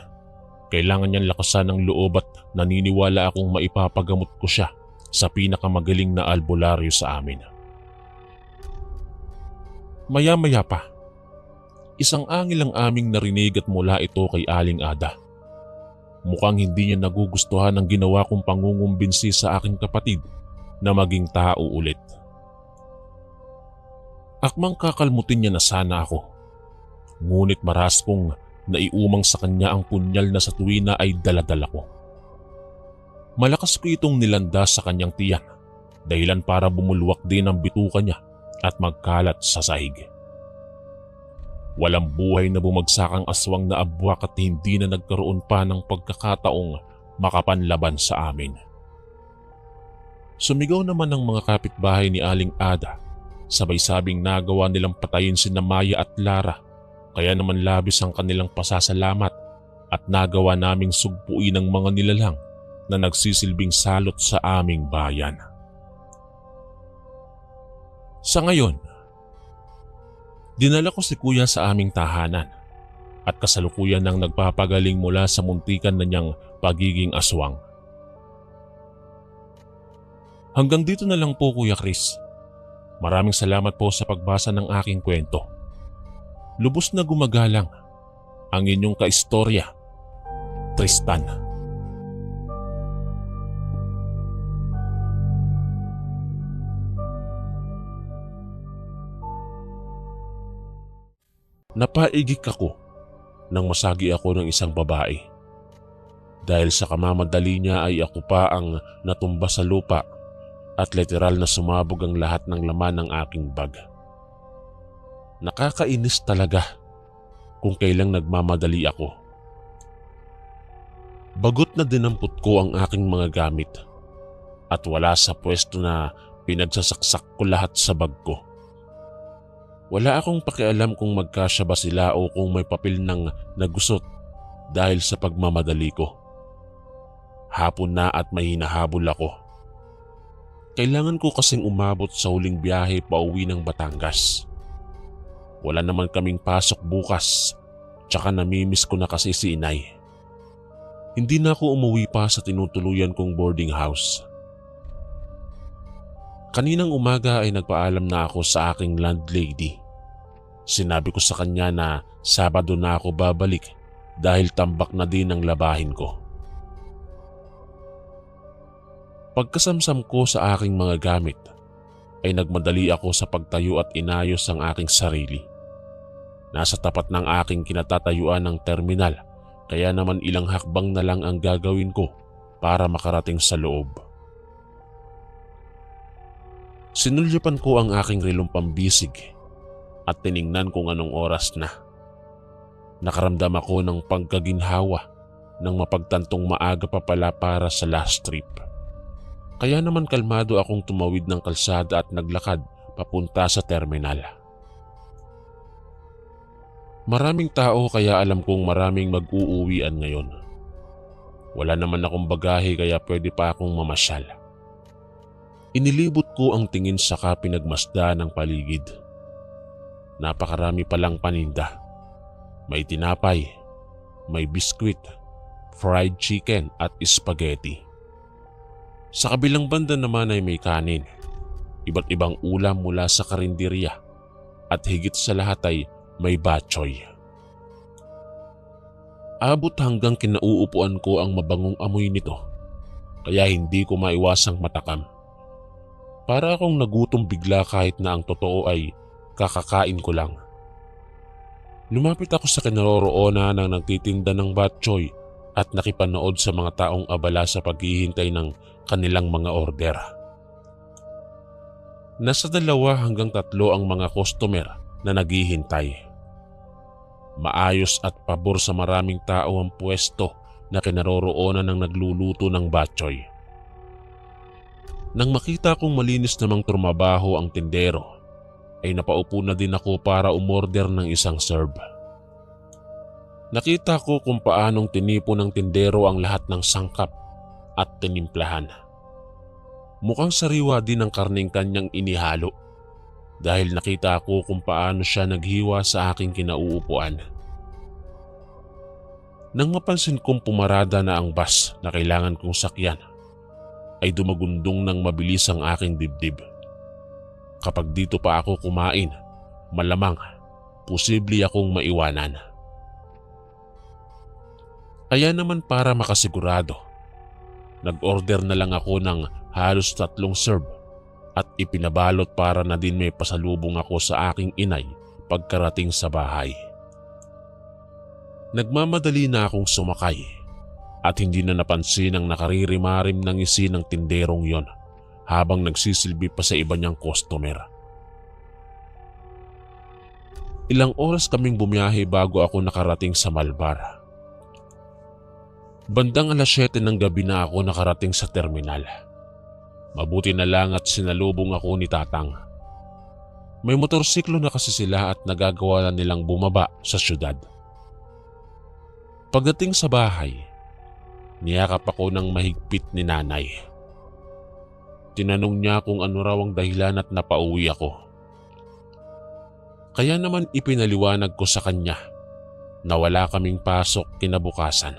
kailangan niyang lakasan ng loob at naniniwala akong maipapagamot ko siya sa pinakamagaling na albularyo sa amin. Maya-maya pa, isang angil ang aming narinig at mula ito kay Aling Ada. Mukhang hindi niya nagugustuhan ang ginawa kong pangungumbinsi sa aking kapatid na maging tao ulit. Akmang kakalmutin niya na sana ako, ngunit maras kong naiumang sa kanya ang punyal na sa tuwina ay daladala ko. Malakas ko itong nilanda sa kanyang tiyan, dahilan para bumulwak din ang bituka niya at magkalat sa sahig. Walang buhay na bumagsak ang aswang na abwak at hindi na nagkaroon pa ng pagkakataong makapanlaban sa amin. Sumigaw naman ang mga kapitbahay ni Aling Ada, sabay-sabing nagawa nilang patayin sina Maya at Lara, kaya naman labis ang kanilang pasasalamat at nagawa naming sugpuin ng mga nilalang na nagsisilbing salot sa aming bayan. Sa ngayon, dinala ko si kuya sa aming tahanan at kasalukuyan nang nagpapagaling mula sa muntikan na niyang pagiging aswang. Hanggang dito na lang po, Kuya Chris. Maraming salamat po sa pagbasa ng aking kwento. Lubos na gumagalang ang inyong kaistorya, Tristan. Napaigik ako nang masagi ako ng isang babae. Dahil sa kamamadali niya ay ako pa ang natumba sa lupa at literal na sumabog ang lahat ng laman ng aking bag. Nakakainis talaga kung kailang nagmamadali ako. Bagot na dinampot ko ang aking mga gamit at wala sa pwesto na pinagsasaksak ko lahat sa bag ko. Wala akong pakialam kung magkasya ba sila o kung may papel ng nagusot dahil sa pagmamadali ko. Hapon na at may hinahabol ako. Kailangan ko kasing umabot sa huling biyahe pauwi ng Batangas. Wala naman kaming pasok bukas, tsaka namimiss ko na kasi si inay. Hindi na ako umuwi pa sa tinutuluyan kong boarding house. Kaninang umaga ay nagpaalam na ako sa aking landlady. Sinabi ko sa kanya na Sabado na ako babalik dahil tambak na din ang labahin ko. Pagkasamsam ko sa aking mga gamit, ay nagmadali ako sa pagtayo at inayos ang aking sarili. Nasa tapat ng aking kinatatayuan ng terminal, kaya naman ilang hakbang na lang ang gagawin ko para makarating sa loob. Sinulyapan ko ang aking relong pambisig at tiningnan kung anong oras na. Nakaramdam ako ng pagkaginhawa nang mapagtantong maaga pa pala para sa last trip. Kaya naman kalmado akong tumawid ng kalsada at naglakad papunta sa terminal. Maraming tao kaya alam kong maraming mag-uuwian ngayon. Wala naman akong bagahe kaya pwede pa akong mamasyal. Inilibot ko ang tingin saka pinagmasda ng paligid. Napakarami palang paninda. May tinapay, may biskwit, fried chicken at spaghetti. Sa kabilang banda naman ay may kanin, iba't ibang ulam mula sa karinderya at higit sa lahat ay may batchoy. Abot hanggang kinauupuan ko ang mabangong amoy nito, kaya hindi ko maiwasang matakam. Para akong nagutom bigla kahit na ang totoo ay kakakain ko lang. Lumapit ako sa kinaroroonan ng nagtitinda ng batchoy at nakipanood sa mga taong abala sa paghihintay ng kanilang mga order. Nasa 2 hanggang 3 ang mga customer na naghihintay. Maayos at pabor sa maraming tao ang pwesto na kinaroroonan ng nagluluto ng batchoy. Nang makita kong malinis namang trumabaho ang tindero, ay napaupo na din ako para umorder ng isang serve. Nakita ko kung paanong tinipo ng tindero ang lahat ng sangkap at tinimplahan. Mukhang sariwa din ang karneng kanyang inihalo dahil nakita ko kung paano siya naghiwa sa aking kinauupuan. Nang mapansin kong pumarada na ang bus na kailangan kong sakyan, ay dumagundong ng mabilis ang aking dibdib. Kapag dito pa ako kumain, malamang posible akong maiwanan. Kaya naman para makasigurado, nag-order na lang ako ng halos 3 serve at ipinabalot para na din may pasalubong ako sa aking inay pagkarating sa bahay. Nagmamadali na akong sumakay at hindi na napansin ang nakaririmarim ng ngisi ng tinderong yon habang nagsisilbi pa sa iba niyang customer. Ilang oras kaming bumiyahe bago ako nakarating sa Malbar. Bandang 7:00 ng gabi na ako nakarating sa terminal. Mabuti na lang at sinalubong ako ni Tatang. May motorsiklo na kasi sila at nagagawa na nilang bumaba sa syudad. Pagdating sa bahay, niyakap ako ng mahigpit ni Nanay. Tinanong niya kung ano raw ang dahilan at napauwi ako. Kaya naman ipinaliwanag ko sa kanya na wala kaming pasok kinabukasan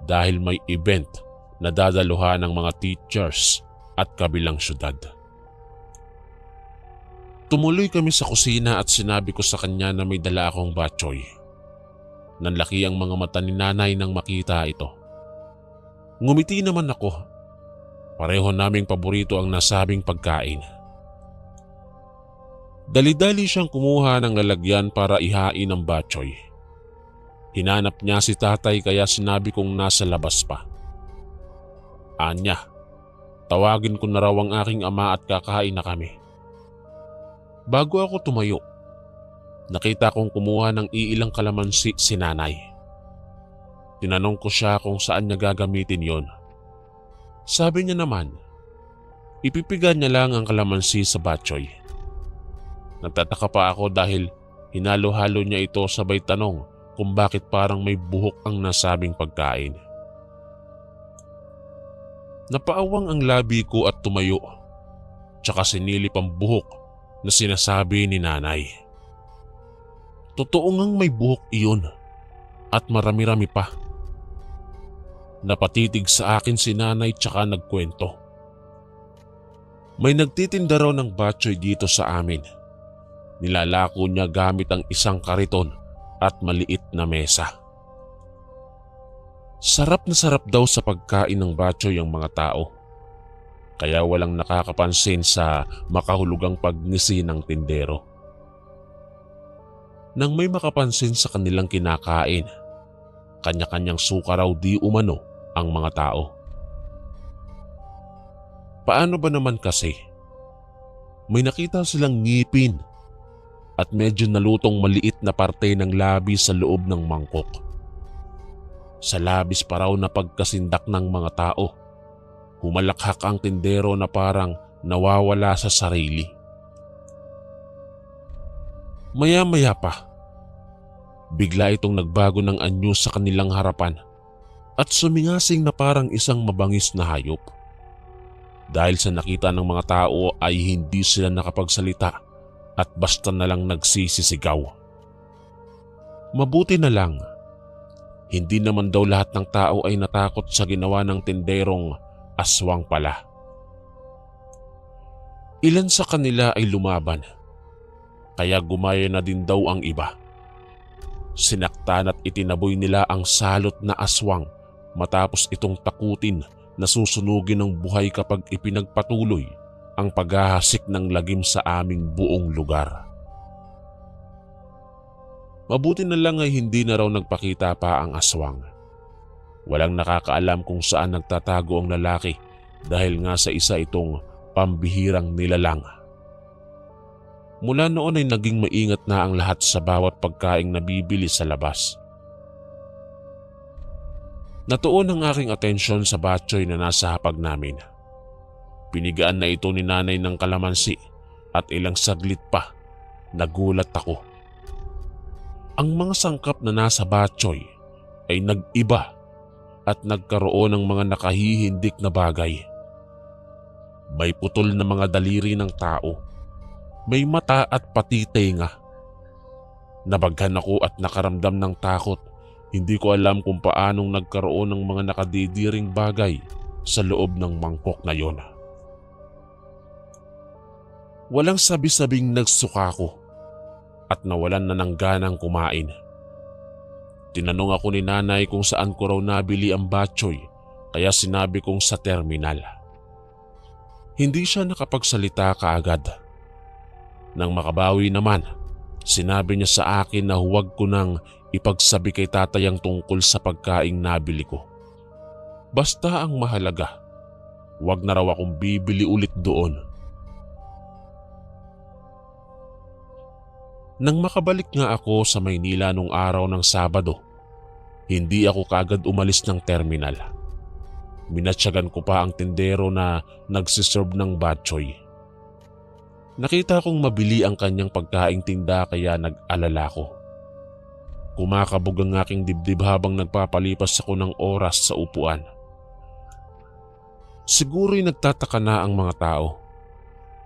dahil may event na dadaluhan ng mga teachers at kabilang syudad. Tumuloy kami sa kusina at sinabi ko sa kanya na may dala akong batchoy. Nanlaki ang mga mata ni Nanay nang makita ito. Ngumiti naman ako. Pareho naming paborito ang nasabing pagkain. Dali-dali siyang kumuha ng lalagyan para ihain ang batchoy. Hinanap niya si Tatay kaya sinabi kong nasa labas pa. Anya, tawagin ko na raw ang aking ama at kakain na kami. Bago ako tumayo, nakita kong kumuha ng iilang kalamansi si Nanay. Tinanong ko siya kung saan niya gagamitin yon. Sabi niya naman, ipipigan niya lang ang kalamansi sa batchoy. Nagtataka pa ako dahil hinalo-halo niya ito sabay tanong kung bakit parang may buhok ang nasabing pagkain. Napaawang ang labi ko at tumayo, tsaka sinilip ang buhok na sinasabi ni Nanay. Totoo ngang may buhok iyon at marami-rami pa. Napatitig sa akin si Nanay tsaka nagkwento. May nagtitinda raw ng batchoy dito sa amin. Nilalako niya gamit ang isang kariton at maliit na mesa. Sarap na sarap daw sa pagkain ng batchoy ang mga tao. Kaya walang nakakapansin sa makahulugang pagngisi ng tindero. Nang may makapansin sa kanilang kinakain, kanya-kanyang suka raw di umano ang mga tao. Paano ba naman kasi? May nakita silang ngipin at medyo nalutong maliit na parte ng labis sa loob ng mangkok. Sa labis pa raw na pagkasindak ng mga tao, humalakhak ang tindero na parang nawawala sa sarili. Maya-maya pa, bigla itong nagbago ng anyo sa kanilang harapan at sumingasing na parang isang mabangis na hayop. Dahil sa nakita ng mga tao ay hindi sila nakapagsalita at basta na lang nagsisisigaw. Mabuti na lang, hindi naman daw lahat ng tao ay natakot sa ginawa ng tinderong aswang pala. Ilan sa kanila ay lumaban, kaya gumaya na din daw ang iba. Sinaktan at itinaboy nila ang salot na aswang matapos itong takutin na susunugin ng buhay kapag ipinagpatuloy ang paghahasik ng lagim sa aming buong lugar. Mabuti na lang ay hindi na raw nagpakita pa ang aswang. Walang nakakaalam kung saan nagtatago ang lalaki dahil nga sa isa itong pambihirang nilalang. Mula noon ay naging maingat na ang lahat sa bawat pagkaing nabibili sa labas. Natuon ang aking atensyon sa batchoy na nasa hapag namin. Pinigaan na ito ni nanay ng kalamansi at ilang saglit pa nagulat ako. Ang mga sangkap na nasa batchoy ay nag-iba at nagkaroon ng mga nakahihindik na bagay. May putol na mga daliri ng tao, may mata at pati tenga. Nabaghan ako at nakaramdam ng takot. Hindi ko alam kung paanong nagkaroon ng mga nakadidiring bagay sa loob ng mangkok na yon. Walang sabi-sabing nagsuka ko at nawalan na ng ganang kumain. Tinanong ako ni nanay kung saan ko raw nabili ang batchoy kaya sinabi kong sa terminal. Hindi siya nakapagsalita kaagad. Nang makabawi naman, sinabi niya sa akin na huwag ko nang ipagsabi kay tatay ang tungkol sa pagkaing nabili ko. Basta ang mahalaga, huwag na raw akong bibili ulit doon. Nang makabalik nga ako sa Maynila nung araw ng Sabado, hindi ako kaagad umalis ng terminal. Minatsyagan ko pa ang tindero na nagsiserve ng batchoy. Nakita kong mabili ang kanyang pagkaing tinda kaya nag-alala ko. Kumakabog ang aking dibdib habang nagpapalipas ako ng oras sa upuan. Siguro'y nagtataka na ang mga tao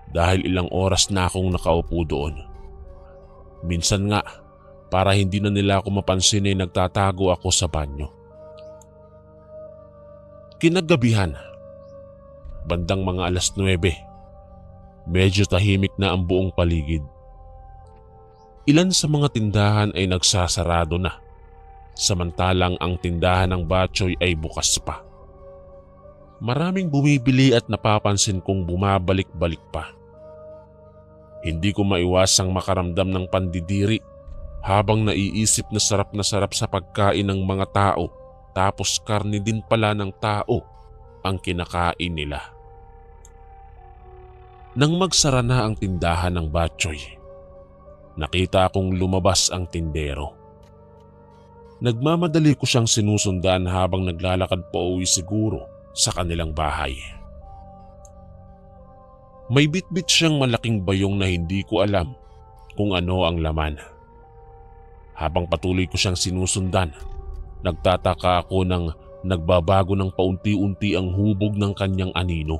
dahil ilang oras na akong nakaupo doon. Minsan nga, para hindi na nila ako mapansin ay nagtatago ako sa banyo. Kinagabihan, bandang mga 9:00, medyo tahimik na ang buong paligid. Ilan sa mga tindahan ay nagsasarado na, samantalang ang tindahan ng batchoy ay bukas pa. Maraming bumibili at napapansin kong bumabalik-balik pa. Hindi ko maiwasang makaramdam ng pandidiri habang naiisip na sarap sa pagkain ng mga tao tapos karne din pala ng tao ang kinakain nila. Nang magsara na ang tindahan ng batchoy, nakita akong lumabas ang tindero. Nagmamadali ko siyang sinusundan habang naglalakad pa uwi siguro sa kanilang bahay. May bitbit siyang malaking bayong na hindi ko alam kung ano ang laman. Habang patuloy ko siyang sinusundan, nagtataka ako nang nagbabago ng paunti-unti ang hubog ng kanyang anino.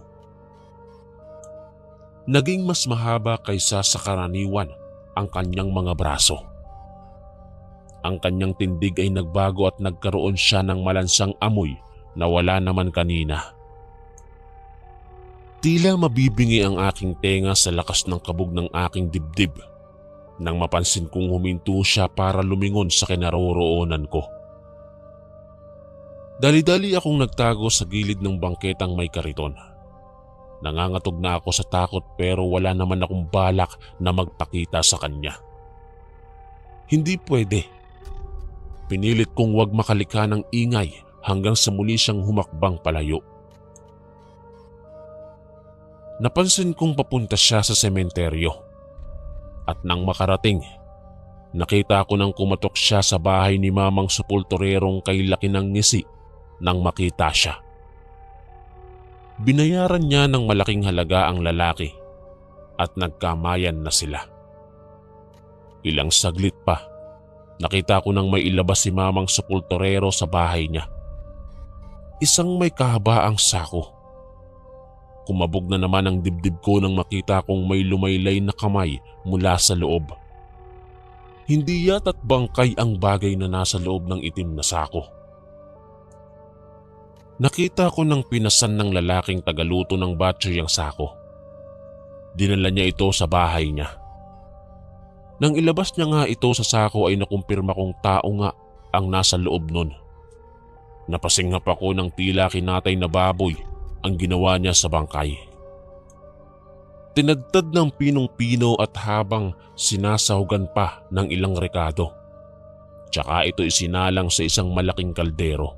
Naging mas mahaba kaysa sa karaniwan ang kanyang mga braso. Ang kanyang tindig ay nagbago at nagkaroon siya ng malansang amoy na wala naman kanina. Tila mabibingi ang aking tenga sa lakas ng kabog ng aking dibdib nang mapansin kong huminto siya para lumingon sa kinaroroonan ko. Dali-dali akong nagtago sa gilid ng bangketang may kariton. Nangangatog na ako sa takot pero wala naman akong balak na magpakita sa kanya. Hindi pwede. Pinilit kong huwag makalika ng ingay hanggang sa muli siyang humakbang palayo. Napansin kong papunta siya sa sementeryo. At nang makarating, nakita ko nang kumatok siya sa bahay ni Mamang Supulturerong kay laki ng ngisi nang makita siya. Binayaran niya ng malaking halaga ang lalaki at nagkamayan na sila. Ilang saglit pa, nakita ko nang may ilabas si Mamang Supulturero sa bahay niya. Isang may kahabaang sako. Kumabog na naman ang dibdib ko nang makita kong may lumaylay na kamay mula sa loob. Hindi yata't bangkay ang bagay na nasa loob ng itim na sako. Nakita ko nang pinasan ng lalaking tagaluto ng batchoy ang sako. Dinala niya ito sa bahay niya. Nang ilabas niya nga ito sa sako ay nakumpirma kong tao nga ang nasa loob nun. Napasinghap ako ng tila kinatay na baboy ang ginawa niya sa bangkay. Tinadtad ng pinong-pino at habang sinasahugan pa ng ilang rekado. Tsaka ito isinalang sa isang malaking kaldero.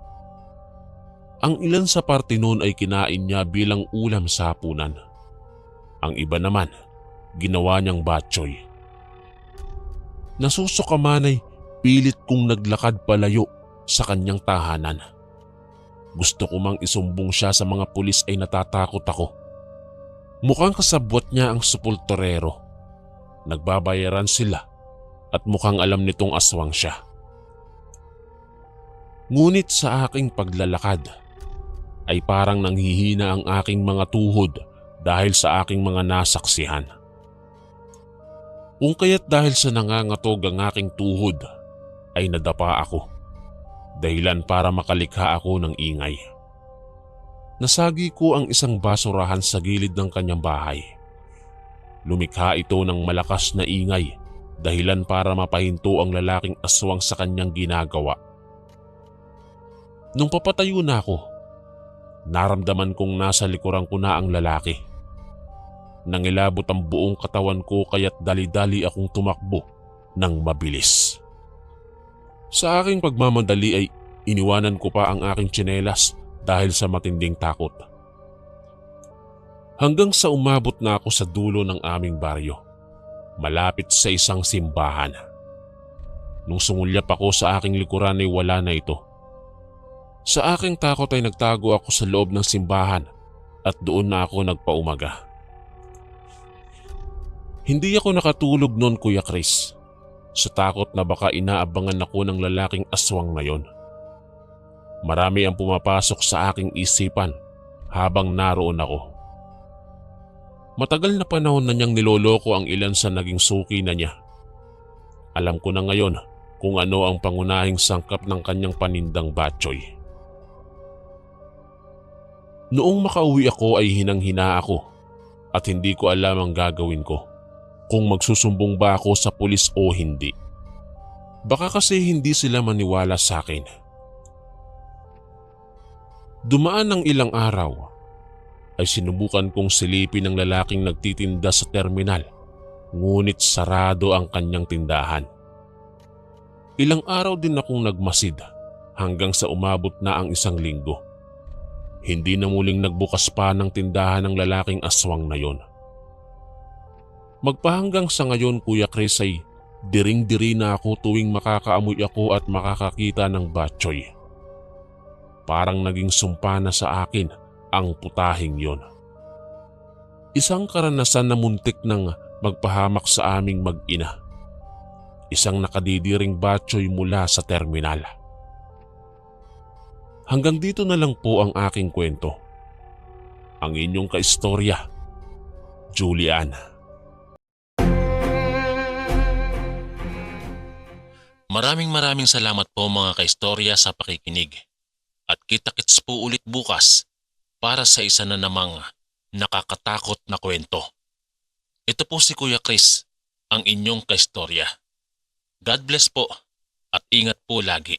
Ang ilan sa parte noon ay kinain niya bilang ulam sa hapunan. Ang iba naman, ginawa niyang batchoy. Nasusuka man ay pilit kong naglakad palayo sa kanyang tahanan. Gusto ko mang isumbong siya sa mga pulis ay natatakot ako. Mukhang kasabwat niya ang supulturero. Nagbabayaran sila at mukhang alam nitong aswang siya. Ngunit sa aking paglalakad ay parang nanghihina ang aking mga tuhod dahil sa aking mga nasaksihan. Kung kaya't dahil sa nangangatog ang aking tuhod ay nadapa ako. Dahilan para makalikha ako ng ingay. Nasagi ko ang isang basurahan sa gilid ng kanyang bahay. Lumikha ito ng malakas na ingay dahilan para mapahinto ang lalaking aswang sa kanyang ginagawa. Nung papatayo na ako, naramdaman kong nasa likuran ko na ang lalaki. Nangilabot ang buong katawan ko kaya't dali-dali akong tumakbo ng mabilis. Sa aking pagmamadali ay iniwanan ko pa ang aking tsinelas dahil sa matinding takot. Hanggang sa umabot na ako sa dulo ng aming baryo, malapit sa isang simbahan. Nung sumulyap ako sa aking likuran ay wala na ito. Sa aking takot ay nagtago ako sa loob ng simbahan at doon na ako nagpaumaga. Hindi ako nakatulog noon, Kuya Chris. Sa takot na baka inaabangan ako ng lalaking aswang na yon. Marami ang pumapasok sa aking isipan habang naroon ako. Matagal na panahon na niyang niloloko ang ilan sa naging suki na niya. Alam ko na ngayon kung ano ang pangunahing sangkap ng kanyang panindang batchoy. Noong makauwi ako ay hinang-hina ako at hindi ko alam ang gagawin ko. Kung magsusumbong ba ako sa pulis o hindi. Baka kasi hindi sila maniwala sa akin. Dumaan ng ilang araw ay sinubukan kong silipin ng lalaking nagtitinda sa terminal, ngunit sarado ang kanyang tindahan. Ilang araw din akong nagmasid hanggang sa umabot na ang isang linggo. Hindi na muling nagbukas pa ng tindahan ng lalaking aswang na yon. Magpahanggang sa ngayon, Kuya Chris, ay diring-diri na ako tuwing makakaamoy ako at makakakita ng batchoy. Parang naging sumpa na sa akin ang putahing yon. Isang karanasan na muntik nang magpahamak sa aming mag-ina. Isang nakadidiring batchoy mula sa terminal. Hanggang dito na lang po ang aking kwento. Ang inyong kaistorya, Julian. Maraming salamat po mga kaistorya sa pakikinig. At kita-kits po ulit bukas para sa isa na namang nakakatakot na kwento. Ito po si Kuya Chris, ang inyong kaistorya. God bless po at ingat po lagi.